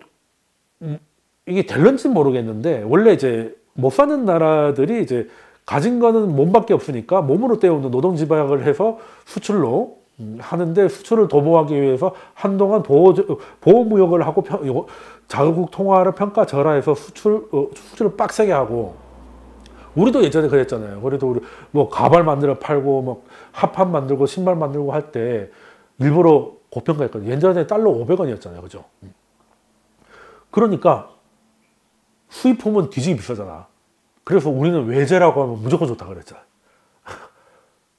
이게 될런지는 모르겠는데, 원래 이제 못 사는 나라들이 이제 가진 거는 몸밖에 없으니까 몸으로 때우는 노동집약을 해서 수출로 하는데, 수출을 도모하기 위해서 한동안 보호무역을 하고 자국 통화를 평가절하해서 수출을 빡세게 하고, 우리도 예전에 그랬잖아요. 그래도 우리 뭐 가발 만들어 팔고 뭐 합판 만들고 신발 만들고 할 때 일부러 고평가했거든요. 예전에 달러 500원이었잖아요. 그죠? 그러니까 수입품은 뒤지기 비싸잖아. 그래서 우리는 외제라고 하면 무조건 좋다 그랬잖아.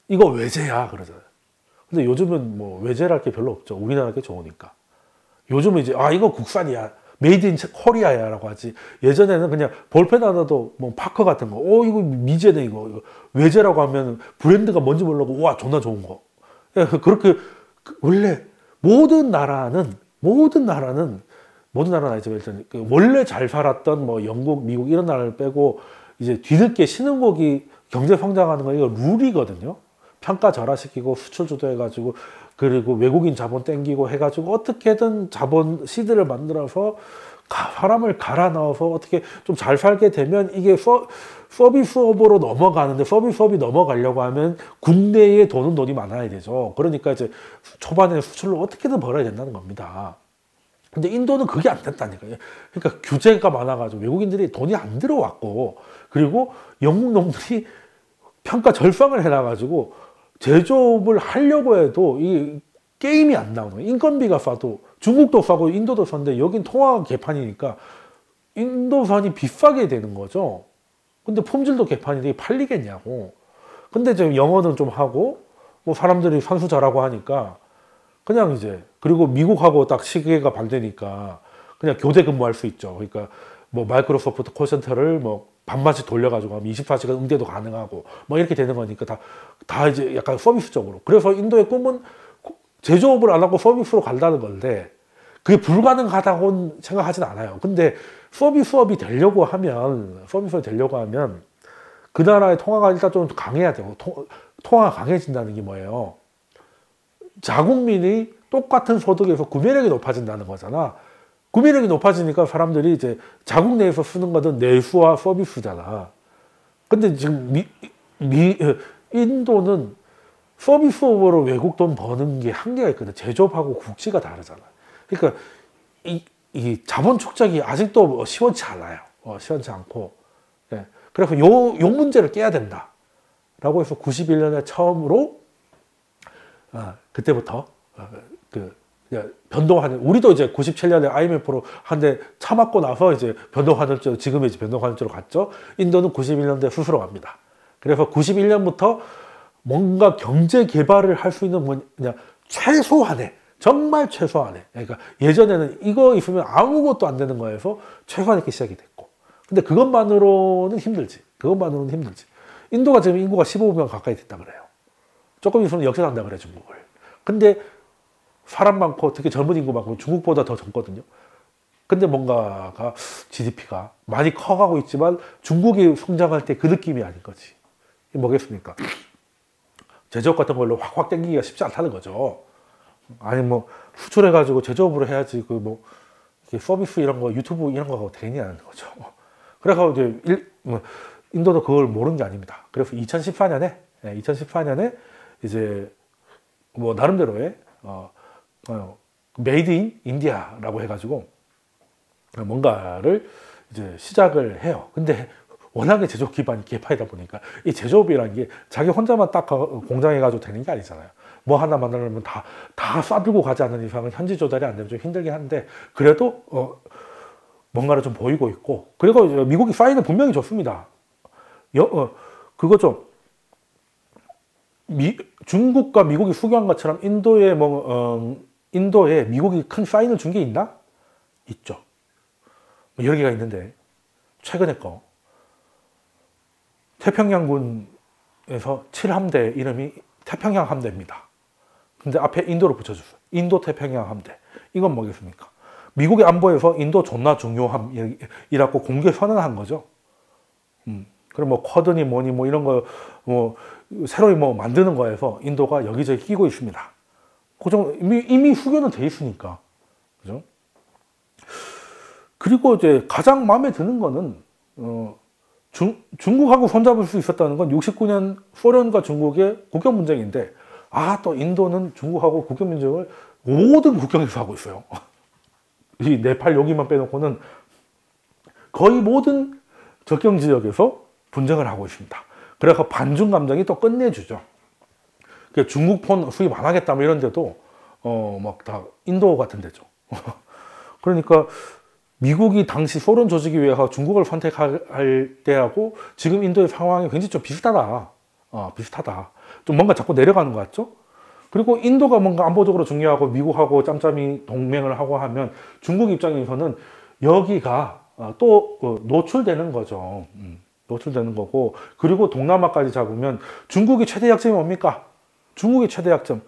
이거 외제야 그러잖아요. 근데 요즘은 뭐 외제랄 게 별로 없죠. 우리나라 게 좋으니까. 요즘은 이제 이거 국산이야, 메이드 인 코리아야 라고 하지. 예전에는 그냥 볼펜 하나도 뭐 파커 같은 거, 이거 미제네, 이거 외제라고 하면 브랜드가 뭔지 모르고 와 존나 좋은 거. 그렇게 원래 모든 나라는 아니지만 일단 원래 잘 살았던 뭐 영국, 미국 이런 나라를 빼고 이제 뒤늦게 신흥국이 경제 성장하는 거, 이거 룰이거든요. 평가 절하시키고 수출 주도해가지고, 그리고 외국인 자본 땡기고 해가지고 어떻게든 자본 시드를 만들어서 사람을 갈아 넣어서 어떻게 좀 잘 살게 되면 이게 서비스업으로 넘어가는데, 서비스업이 넘어가려고 하면 국내에 돈이 많아야 되죠. 그러니까 이제 초반에 수출로 어떻게든 벌어야 된다는 겁니다. 근데 인도는 그게 안 됐다니까요. 그러니까 규제가 많아가지고 외국인들이 돈이 안 들어왔고, 그리고 영국 놈들이 평가 절상을 해놔가지고 제조업을 하려고 해도 이 게임이 안 나오는 거예요. 인건비가 싸도 중국도 싸고 인도도 싼데 여긴 통화가 개판이니까 인도산이 비싸게 되는 거죠. 근데 품질도 개판인데 이게 팔리겠냐고. 근데 지금 영어는 좀 하고 뭐 사람들이 산수 잘하고 하니까 그냥 이제, 그리고 미국하고 딱 시계가 반대니까 그냥 교대 근무할 수 있죠. 그러니까 뭐 마이크로소프트 콜센터를 뭐 반반씩 돌려가지고 하면 24시간 응대도 가능하고 뭐 이렇게 되는 거니까 다 이제 약간 서비스적으로. 그래서 인도의 꿈은 제조업을 안 하고 서비스로 간다는 건데, 그게 불가능하다고는 생각하진 않아요. 근데 서비스업이 되려고 하면 그 나라의 통화가 일단 좀 강해야 되고, 통화가 강해진다는 게 뭐예요? 자국민이 똑같은 소득에서 구매력이 높아진다는 거잖아. 구매력이 높아지니까 사람들이 이제 자국 내에서 쓰는 거는 내수와 서비스잖아. 근데 지금 인도는 서비스업으로 외국 돈 버는 게 한계가 있거든. 제조업하고 국지가 다르잖아. 그러니까 이 자본 축적이 아직도 시원치 않아요. 시원치 않고. 예. 그래서 요 문제를 깨야 된다. 라고 해서 91년에 처음으로 그때부터 변동하는, 우리도 이제 97년에 IMF로 한 대 참았고 나서 이제 변동하늘조, 지금의 이제 변동하늘조로 갔죠. 인도는 91년대 스스로 갑니다. 그래서 91년부터 뭔가 경제 개발을 할 수 있는 뭐냐, 최소한의, 정말 최소한의, 그러니까 예전에는 이거 있으면 아무것도 안 되는 거에서 최소한의 게 시작이 됐고, 근데 그것만으로는 힘들지. 그것만으로는 힘들지. 인도가 지금 인구가 15명 가까이 됐다 그래요. 조금 있으면 역전한다 그래, 중국을. 근데 사람 많고 특히 젊은 인구 많고 중국보다 더 젊거든요. 근데 뭔가가 GDP가 많이 커가고 있지만 중국이 성장할 때 그 느낌이 아닌 거지. 이게 뭐겠습니까? 제조업 같은 걸로 확확 땡기기가 쉽지 않다는 거죠. 아니 뭐 수출해가지고 제조업으로 해야지 그 뭐 서비스 이런 거 유튜브 이런 거 괜히 하는 거죠. 그래서 이제 인도도 그걸 모르는 게 아닙니다. 그래서 2014년에 이제 뭐 나름대로의 메이드 인 인디아라고 해가지고 뭔가를 이제 시작을 해요. 근데 워낙에 제조업 기반이 개파이다 보니까 이 제조업이라는 게 자기 혼자만 딱 공장에 가지고 되는 게 아니잖아요. 뭐 하나 만들려면 다 싸들고 가지 않는 이상은 현지 조달이 안 되면 좀 힘들긴 한데, 그래도 뭔가를 좀 보이고 있고, 그리고 미국이 사인은 분명히 줬습니다. 그거죠. 중국과 미국이 수교한 것처럼 인도에 미국이 큰 사인을 준 게 있나? 있죠. 여러 개가 있는데 최근에 거 태평양군에서 7함대 이름이 태평양 함대입니다. 근데 앞에 인도를 붙여줬어요. 인도 태평양 함대. 이건 뭐겠습니까? 미국의 안보에서 인도 존나 중요함이라고 공개 선언한 거죠. 그럼 뭐 쿼드니 뭐니 뭐 이런 거 뭐 새로 뭐 만드는 거에서 인도가 여기저기 끼고 있습니다. 그정 이미 수교는 돼 있으니까, 그죠? 그리고 이제 가장 마음에 드는 거는 중국하고 손잡을 수 있었다는 건 69년 소련과 중국의 국경 분쟁인데, 또 인도는 중국하고 국경 분쟁을 모든 국경에서 하고 있어요. 이 네팔 여기만 빼놓고는 거의 모든 접경 지역에서 분쟁을 하고 있습니다. 그래서 반중 감정이 또 끝내주죠. 중국폰 수입 안 하겠다 뭐 이런데도 막 다 인도 같은 데죠. 그러니까 미국이 당시 소련 조직이 위해서 중국을 선택할 때하고 지금 인도의 상황이 굉장히 좀 비슷하다. 비슷하다. 좀 뭔가 자꾸 내려가는 것 같죠? 그리고 인도가 뭔가 안보적으로 중요하고 미국하고 짬짬이 동맹을 하고 하면 중국 입장에서는 여기가 또 노출되는 거죠. 노출되는 거고, 그리고 동남아까지 잡으면 중국이 최대 약점이 뭡니까? 중국의 최대 약점.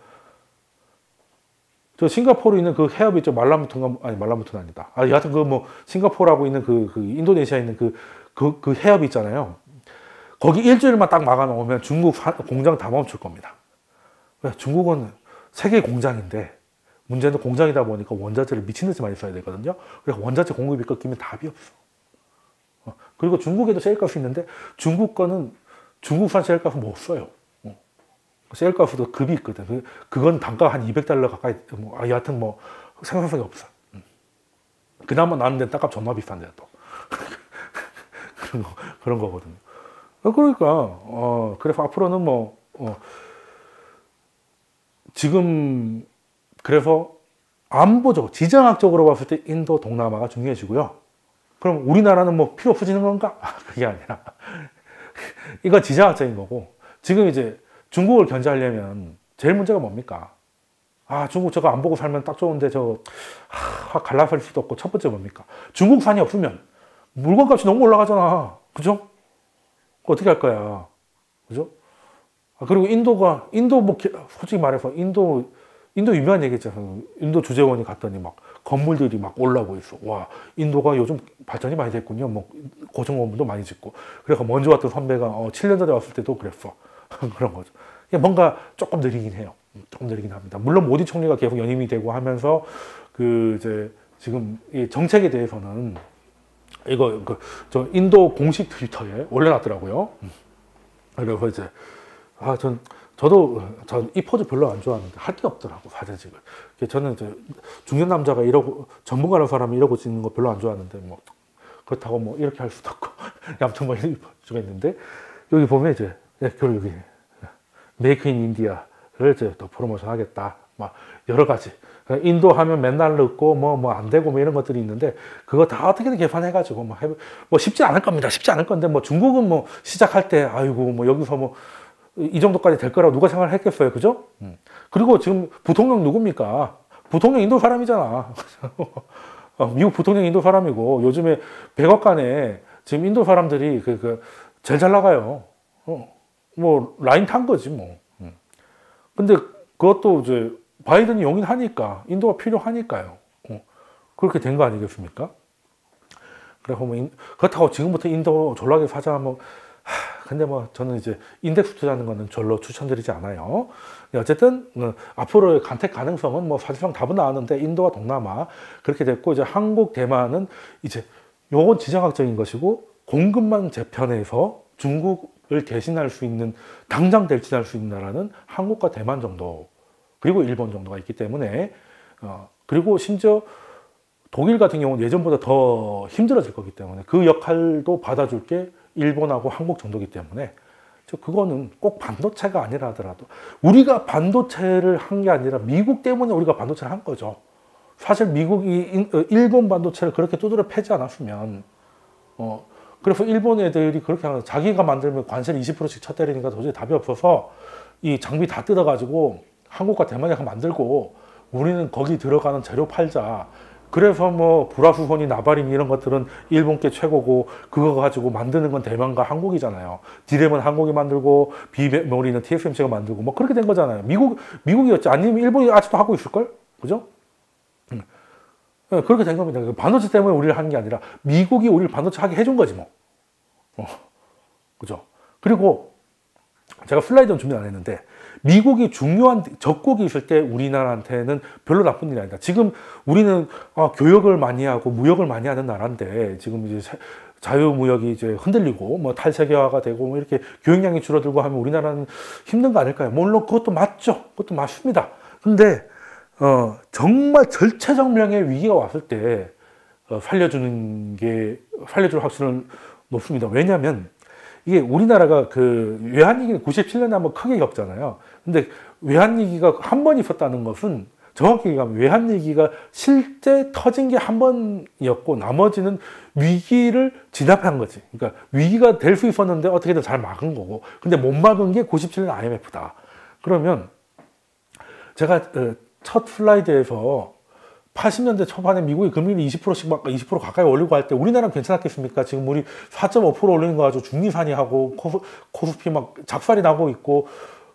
저 싱가포르에 있는 그 해협 있죠. 말라무트는 아니다. 여하튼 그 뭐 싱가포르하고 있는 그 인도네시아에 있는 그 해협 있잖아요. 거기 일주일만 딱 막아 놓으면 중국 공장 다 멈출 겁니다. 중국은 세계 공장인데 문제는 공장이다 보니까 원자재를 미친 듯이 많이 써야 되거든요. 그래서 원자재 공급이 끊기면 답이 없어. 그리고 중국에도 셰일가스 있는데 중국 거는 중국산 셰일가스 못 써요. 셰일가스도 급이 있거든. 그건 단가 한 $200 가까이, 여하튼 뭐 생산성이 없어. 그나마 나는 데는 땅값 존나 비싼데 또. 그런 거거든요. 그러니까 그래서 앞으로는 뭐 지금 그래서 안보적, 지정학적으로 봤을 때 인도, 동남아가 중요해지고요. 그럼 우리나라는 뭐 필요 없어지는 건가? 그게 아니라 이건 지정학적인 거고, 지금 이제 중국을 견제하려면 제일 문제가 뭡니까? 중국 저거 안 보고 살면 딱 좋은데 갈라설 수도 없고, 첫 번째 뭡니까? 중국산이 없으면 물건값이 너무 올라가잖아. 그죠? 어떻게 할 거야? 그죠? 그리고 인도 뭐 솔직히 말해서 인도 유명한 얘기 있잖아요. 인도 주재원이 갔더니 막 건물들이 막 올라오고 있어. 와, 인도가 요즘 발전이 많이 됐군요. 뭐 고층 건물도 많이 짓고. 그래서 먼저 왔던 선배가 7년 전에 왔을 때도 그랬어. 그런 거죠. 뭔가 조금 느리긴 해요. 조금 느리긴 합니다. 물론 모디 총리가 계속 연임이 되고 하면서 이제 지금 이 정책에 대해서는 저 인도 공식 트위터에 올려놨더라고요. 그래서 이제 저도 이 포즈 별로 안 좋아하는데 할 게 없더라고, 사진직을. 저는 이제 중년 남자가 이러고 전문가라는 사람이 이러고 찍는 거 별로 안 좋아하는데 뭐 그렇다고 뭐 이렇게 할 수도 없고 아무튼 뭐 이런 포즈가 있는데, 여기 보면 이제 결국 여기 메이크 인 인디아를 이제 더 프로모션 하겠다, 막 여러 가지 인도 하면 맨날 늦고 뭐 안 되고 뭐 이런 것들이 있는데 그거 다 어떻게든 개판해가지고 뭐 쉽지 않을 겁니다. 쉽지 않을 건데 뭐 중국은 뭐 시작할 때 아이고 뭐 여기서 뭐 이 정도까지 될 거라고 누가 생각을 했겠어요, 그죠? 그리고 지금 부통령 누굽니까? 부통령 인도 사람이잖아. 미국 부통령 인도 사람이고 요즘에 백악관에 지금 인도 사람들이 제일 잘 나가요. 뭐 라인 탄 거지 뭐. 근데 그것도 이제 바이든이 용인하니까 인도가 필요하니까요. 그렇게 된 거 아니겠습니까? 그래서 뭐 그렇다고 지금부터 인도 졸라게 사자 뭐 근데 뭐 저는 이제 인덱스 투자하는 거는 별로 추천드리지 않아요. 어쨌든 앞으로의 간택 가능성은 뭐 사실상 답은 나왔는데 인도와 동남아 그렇게 됐고 이제 한국 대만은 이제 요건 지정학적인 것이고 공급망 재편에서 중국을 대신할 수 있는 당장 대신할 수 있는 나라는 한국과 대만 정도 그리고 일본 정도가 있기 때문에 그리고 심지어 독일 같은 경우는 예전보다 더 힘들어질 거기 때문에 그 역할도 받아줄 게 일본하고 한국 정도이기 때문에 그거는 꼭 반도체가 아니라 하더라도 우리가 반도체를 한 게 아니라 미국 때문에 우리가 반도체를 한 거죠. 사실 미국이 일본 반도체를 그렇게 두드려 패지 않았으면 그래서 일본 애들이 그렇게 하는 자기가 만들면 관세를 20%씩 쳐때리니까 도저히 답이 없어서 이 장비 다 뜯어가지고 한국과 대만이 만들고 우리는 거기 들어가는 재료 팔자. 그래서 뭐 불화수소니 나바린 이런 것들은 일본께 최고고 그거 가지고 만드는 건 대만과 한국이잖아요. 디램은 한국이 만들고 비메모리는 TSMC가 만들고 뭐 그렇게 된 거잖아요. 미국이었지. 아니면 일본이 아직도 하고 있을걸? 그죠? 그렇게 된 겁니다. 반도체 때문에 우리를 하는 게 아니라 미국이 우리를 반도체 하게 해준 거지 뭐. 그죠? 그리고 제가 슬라이드는 준비 안 했는데 미국이 중요한 적국이 있을 때 우리나라한테는 별로 나쁜 일이 아니다. 지금 우리는 교역을 많이 하고 무역을 많이 하는 나라인데 지금 이제 자유무역이 이제 흔들리고 뭐 탈세계화가 되고 뭐 이렇게 교역량이 줄어들고 하면 우리나라는 힘든 거 아닐까요? 물론 그것도 맞죠. 그것도 맞습니다. 근데 정말 절체절명의 위기가 왔을 때 살려줄 확률은 높습니다. 왜냐하면 이게 우리나라가 그 외환위기는 97년에 한번 크게 겪잖아요. 근데 외환위기가 한 번 있었다는 것은 정확히 얘기하면 외환위기가 실제 터진 게 한 번이었고 나머지는 위기를 진압한 거지. 그러니까 위기가 될 수 있었는데 어떻게든 잘 막은 거고. 근데 못 막은 게 97년 IMF다. 그러면 제가 첫 슬라이드에서 80년대 초반에 미국이 금리를 20%씩 막 20% 가까이 올리고 할 때 우리나라는 괜찮았겠습니까? 지금 우리 4.5% 올리는 거 가지고 중리산이 하고 코스피 막 작살이 나고 있고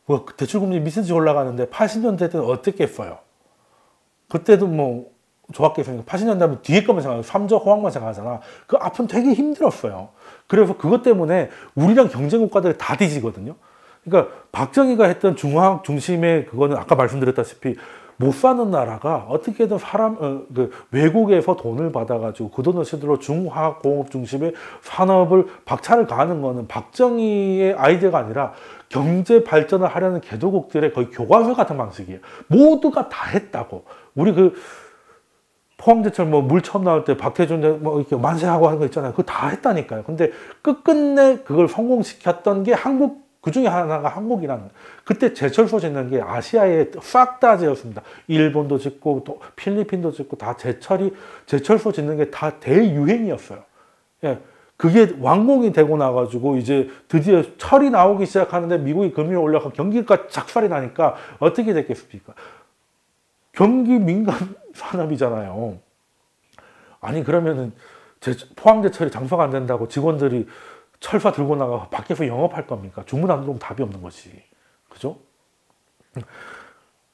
뭐 대출금리 미친듯이 올라가는데 80년대 때는 어땠겠어요? 그때도 뭐 좋았겠습니까? 80년대 하면 뒤에 것만 생각하고 삼저 호황만 생각하잖아. 그 앞은 되게 힘들었어요. 그래서 그것 때문에 우리랑 경쟁 국가들이 다 뒤지거든요. 그러니까 박정희가 했던 중화학 중심의 그거는 아까 말씀드렸다시피 못 사는 나라가 어떻게든 외국에서 돈을 받아가지고 그 돈을 쓰도록 중화학 공업 중심의 산업을 박차를 가하는 거는 박정희의 아이디어가 아니라 경제 발전을 하려는 개도국들의 거의 교과서 같은 방식이에요. 모두가 다 했다고. 우리 포항제철 뭐 물 처음 나올 때 박태준 뭐 이렇게 만세하고 하는 거 있잖아요. 그거 다 했다니까요. 근데 끝끝내 그걸 성공시켰던 게 그 중에 하나가 한국이라는 그때 제철소 짓는 게 아시아에 싹 다 지었습니다. 일본도 짓고 또 필리핀도 짓고 다 제철소 짓는 게 다 대유행이었어요. 예, 그게 완공이 되고 나가지고 이제 드디어 철이 나오기 시작하는데 미국이 금리를 올려서 경기가 작살이 나니까 어떻게 됐겠습니까? 경기 민감 산업이잖아요. 아니 그러면은 포항제철이 장사가 안 된다고 직원들이 철사 들고 나가 밖에서 영업할 겁니까? 주문 안 들어오면 답이 없는 거지. 그죠?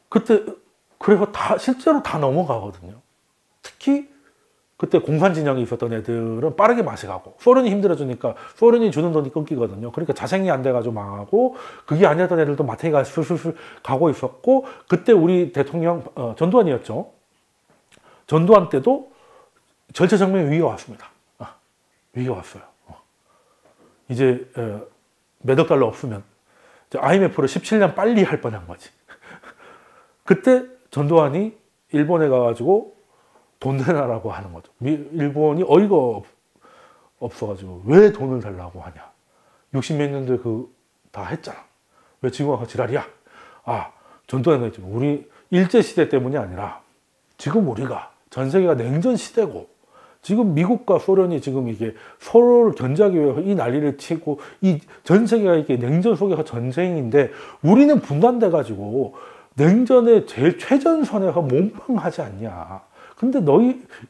그때, 그래서 실제로 다 넘어가거든요. 특히, 그때 공산진영이 있었던 애들은 빠르게 마시가고, 소련이 힘들어지니까 소련이 주는 돈이 끊기거든요. 그러니까 자생이 안 돼가지고 망하고, 그게 아니었던 애들도 마탱이가 슬슬슬 가고 있었고, 그때 우리 대통령, 전두환이었죠. 전두환 때도 절체절명의 위기가 왔습니다. 위기가 왔어요. 이제 몇억 달러 없으면 IMF를 17년 빨리 할 뻔한 거지. 그때 전두환이 일본에 가가지고 돈 내놔라고 하는 거죠. 일본이 어이가 없어가지고 왜 돈을 달라고 하냐. 60몇 년도에 다 했잖아. 왜 지금 와서 지랄이야? 전두환이 했죠. 우리 일제시대 때문이 아니라 지금 우리가 전 세계가 냉전 시대고 지금 미국과 소련이 지금 이게 서로를 견제하기 위해서 이 난리를 치고 이 전 세계가 이게 냉전 속에서 전쟁인데 우리는 분단돼 가지고 냉전의 제일 최전선에서 몸빵하지 않냐. 근데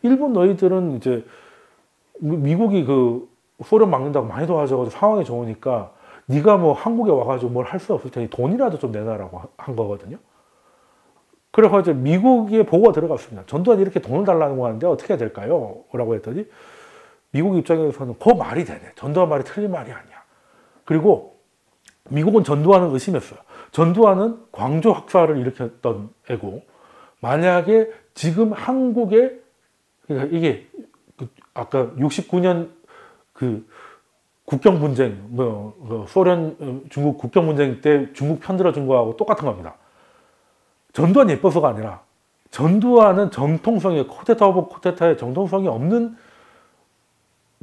일본 너희들은 이제 미국이 그 소련 막는다고 많이 도와줘가지고 상황이 좋으니까 네가 뭐 한국에 와가지고 뭘 할 수 없을 테니 돈이라도 좀 내놔라고 한 거거든요. 그래서 이제 미국에 보고가 들어갔습니다. 전두환이 이렇게 돈을 달라는 거 하는데 어떻게 해야 될까요? 라고 했더니 미국 입장에서는 그 말이 되네. 전두환 말이 틀린 말이 아니야. 그리고 미국은 전두환을 의심했어요. 전두환은 광주 학살을 일으켰던 애고 만약에 지금 한국에 그러니까 이게 아까 69년 그 국경 분쟁, 소련 중국 국경 분쟁 때 중국 편들어준 거하고 똑같은 겁니다. 전두환이 예뻐서가 아니라 전두환은 정통성이 쿠데타 오브 쿠데타의 정통성이 없는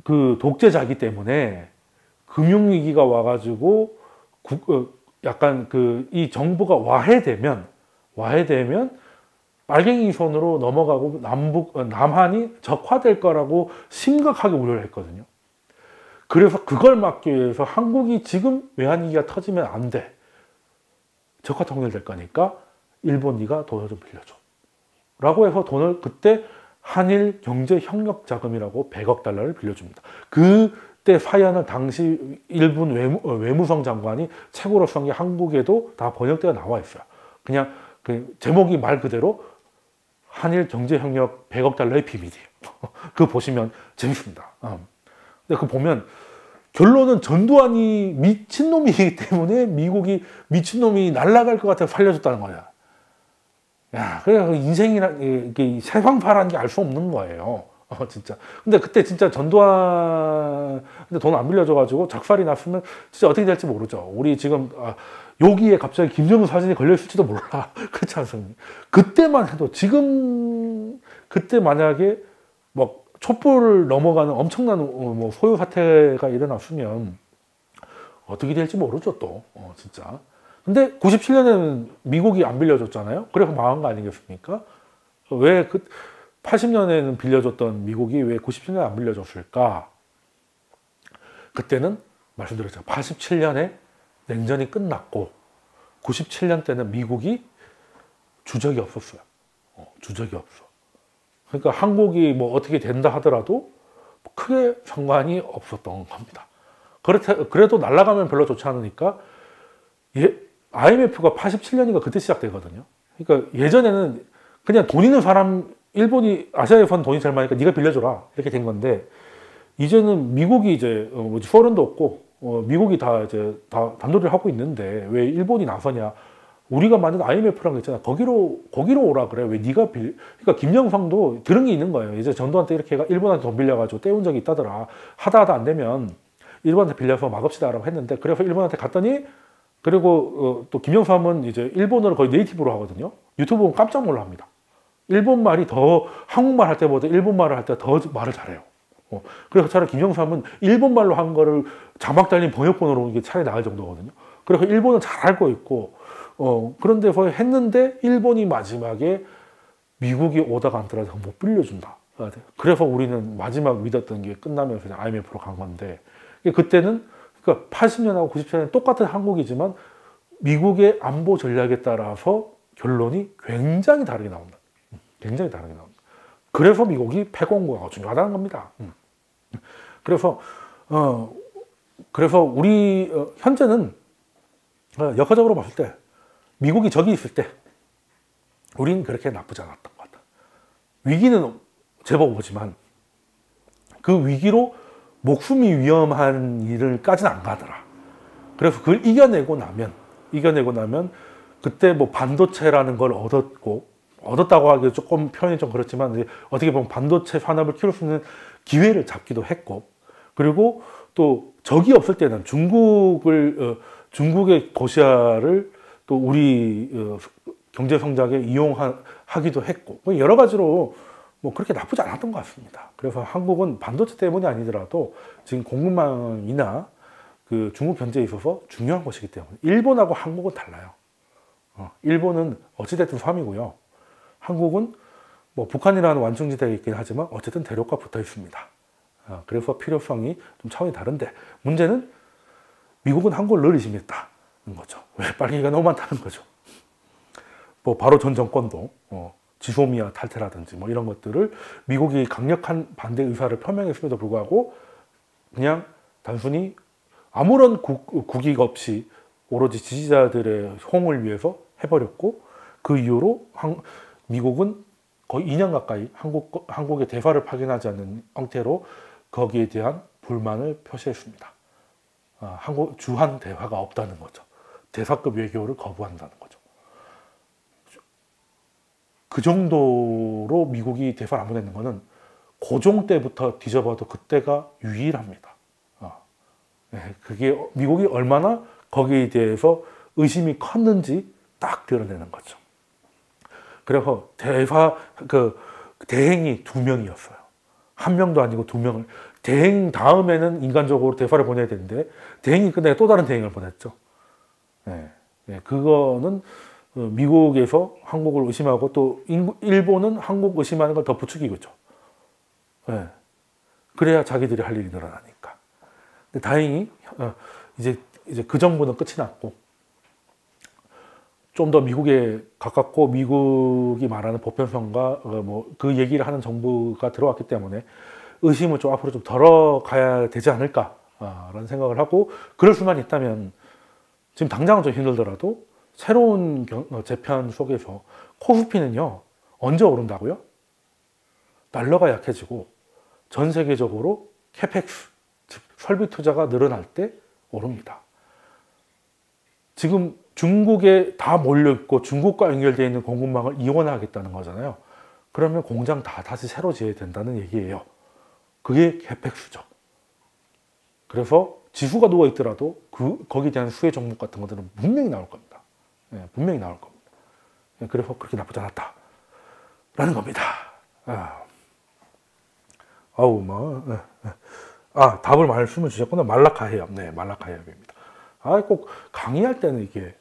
그 독재자이기 때문에 금융위기가 와가지고 약간 그 이 정부가 와해되면 빨갱이 손으로 넘어가고 남한이 적화될 거라고 심각하게 우려를 했거든요. 그래서 그걸 막기 위해서 한국이 지금 외환위기가 터지면 안 돼. 적화 통일될 거니까 일본 네가 돈을 좀 빌려줘. 라고 해서 돈을 그때 한일 경제 협력 자금이라고 100억 달러를 빌려줍니다. 그때 사연을 당시 일본 외무성 장관이 책으로 쓴 게 한국에도 다 번역되어 나와 있어요. 그냥 그 제목이 말 그대로 한일 경제 협력 100억 달러의 비밀이에요. 그거 보시면 재밌습니다. 근데 그거 보면 결론은 전두환이 미친놈이기 때문에 미국이 미친놈이 날아갈 것 같아서 살려줬다는 거야. 야, 그래 인생이란 이게 세상파라는 게 알 수 없는 거예요. 진짜. 근데 그때 진짜 전두환 근데 돈 안 빌려줘가지고 작살이 났으면 진짜 어떻게 될지 모르죠. 우리 지금 여기에 갑자기 김정은 사진이 걸려 있을지도 몰라. 그렇지 않습니까? 그때만 해도 지금 그때 만약에 뭐 촛불을 넘어가는 엄청난 뭐 소요 사태가 일어났으면 어떻게 될지 모르죠 또 진짜. 근데 97년에는 미국이 안 빌려줬잖아요. 그래서 망한 거 아니겠습니까? 왜 80년에는 빌려줬던 미국이 왜 97년에 안 빌려줬을까? 그때는 말씀드렸죠. 87년에 냉전이 끝났고 97년 때는 미국이 주적이 없었어요. 주적이 없어. 그러니까 한국이 뭐 어떻게 된다 하더라도 크게 상관이 없었던 겁니다. 그래도 날아가면 별로 좋지 않으니까 IMF가 87년인가 그때 시작되거든요. 그러니까 예전에는 그냥 돈 있는 사람 일본이 아시아에선 돈이 제일 많으니까 네가 빌려줘라 이렇게 된 건데 이제는 미국이 이제 소련도 없고 미국이 다 이제 다 단도리를 하고 있는데 왜 일본이 나서냐? 우리가 만든 IMF라는 거 있잖아. 거기로 오라 그래. 왜 네가 그러니까 김영삼도 들은 게 있는 거예요. 이제 전두환 때 이렇게 일본한테 돈 빌려가지고 떼운 적이 있다더라. 하다 안 되면 일본한테 빌려서 막읍시다라고 했는데 그래서 일본한테 갔더니 그리고 또 김영삼은 이제 일본어를 거의 네이티브로 하거든요. 유튜브 보면 깜짝 놀랍니다. 일본 말이 더 한국말 할 때보다 일본 말을 할 때 더 말을 잘해요. 그래서 차라리 김영삼은 일본 말로 한 거를 자막 달린 번역본으로 이게 차라리 나을 정도거든요. 그래서 일본은 잘 알고 있고 그런데 했는데 일본이 마지막에 미국이 오다가 안 들어서 못 빌려준다. 그래서 우리는 마지막 믿었던 게 끝나면서 IMF로 간 건데 그때는 그러니까 80년하고 97년 똑같은 한국이지만 미국의 안보 전략에 따라서 결론이 굉장히 다르게 나온다. 굉장히 다르게 나온다. 그래서 미국이 패공고가 중요하다는 겁니다. 그래서 우리 현재는 역사적으로 봤을 때 미국이 적이 있을 때 우린 그렇게 나쁘지 않았던 것 같다. 위기는 제법 오지만 그 위기로 목숨이 위험한 일을까지는 안 가더라. 그래서 그걸 이겨내고 나면 그때 뭐 반도체라는 걸 얻었다고 하기 조금 표현이 좀 그렇지만 이제 어떻게 보면 반도체 산업을 키울 수 있는 기회를 잡기도 했고 그리고 또 적이 없을 때는 중국의 러시아를 또 우리 경제 성장에 이용하기도 했고 여러 가지로 뭐 그렇게 나쁘지 않았던 것 같습니다. 그래서 한국은 반도체 때문이 아니더라도 지금 공급망이나 그 중국 경제에 있어서 중요한 것이기 때문에 일본하고 한국은 달라요. 일본은 어찌됐든 섬이고요. 한국은 뭐 북한이라는 완충지대에 있긴 하지만 어쨌든 대륙과 붙어 있습니다. 그래서 필요성이 좀 차원이 다른데 문제는 미국은 한국을 늘 의심했다는 거죠. 왜 빨갱이가 너무 많다는 거죠. 뭐 바로 전 정권도 지소미아 탈퇴라든지 뭐 이런 것들을 미국이 강력한 반대 의사를 표명했음에도 불구하고 그냥 단순히 아무런 국익 없이 오로지 지지자들의 호응을 위해서 해버렸고 그 이후로 미국은 거의 2년 가까이 한국의 대사를 파견하지 않는 형태로 거기에 대한 불만을 표시했습니다. 한국 주한 대화가 없다는 거죠. 대사급 외교를 거부한다는 거죠. 그 정도로 미국이 대사를 안 보내는 거는 고종 때부터 뒤져봐도 그때가 유일합니다. 그게 미국이 얼마나 거기에 대해서 의심이 컸는지 딱 드러내는 거죠. 그래서 대행이 2명이었어요. 1명도 아니고 2명을. 대행 다음에는 인간적으로 대사를 보내야 되는데 대행이 끝내 또 다른 대행을 보냈죠. 그거는 미국에서 한국을 의심하고 또 일본은 한국 의심하는 걸 더 부추기고죠. 그래야 자기들이 할 일이 늘어나니까. 근데 다행히 이제 그 정부는 끝이 났고 좀 더 미국에 가깝고 미국이 말하는 보편성과 뭐 그 얘기를 하는 정부가 들어왔기 때문에 의심을 좀 앞으로 좀 덜어가야 되지 않을까라는 생각을 하고 그럴 수만 있다면 지금 당장은 좀 힘들더라도 새로운 재편 속에서 코스피는요 언제 오른다고요? 달러가 약해지고 전 세계적으로 캐펙스 즉 설비 투자가 늘어날 때 오릅니다. 지금 중국에 다 몰려있고 중국과 연결되어 있는 공급망을 이원하겠다는 거잖아요. 그러면 공장 다시 새로 지어야 된다는 얘기예요. 그게 캐펙스죠. 그래서 지수가 누워있더라도 거기에 대한 수혜 종목 같은 것들은 분명히 나올 겁니다. 분명히 나올 겁니다. 그래서 그렇게 나쁘지 않았다 라는 겁니다. 답을 말씀을 주셨구나. 말라카 해협. 네, 말라카 해협입니다. 꼭 강의할 때는 이게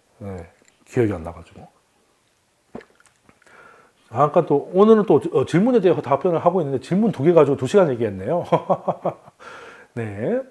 기억이 안 나가지고. 아까 또 오늘은 또 질문에 대해서 답변을 하고 있는데 질문 2개 가지고 2시간 얘기했네요. 네.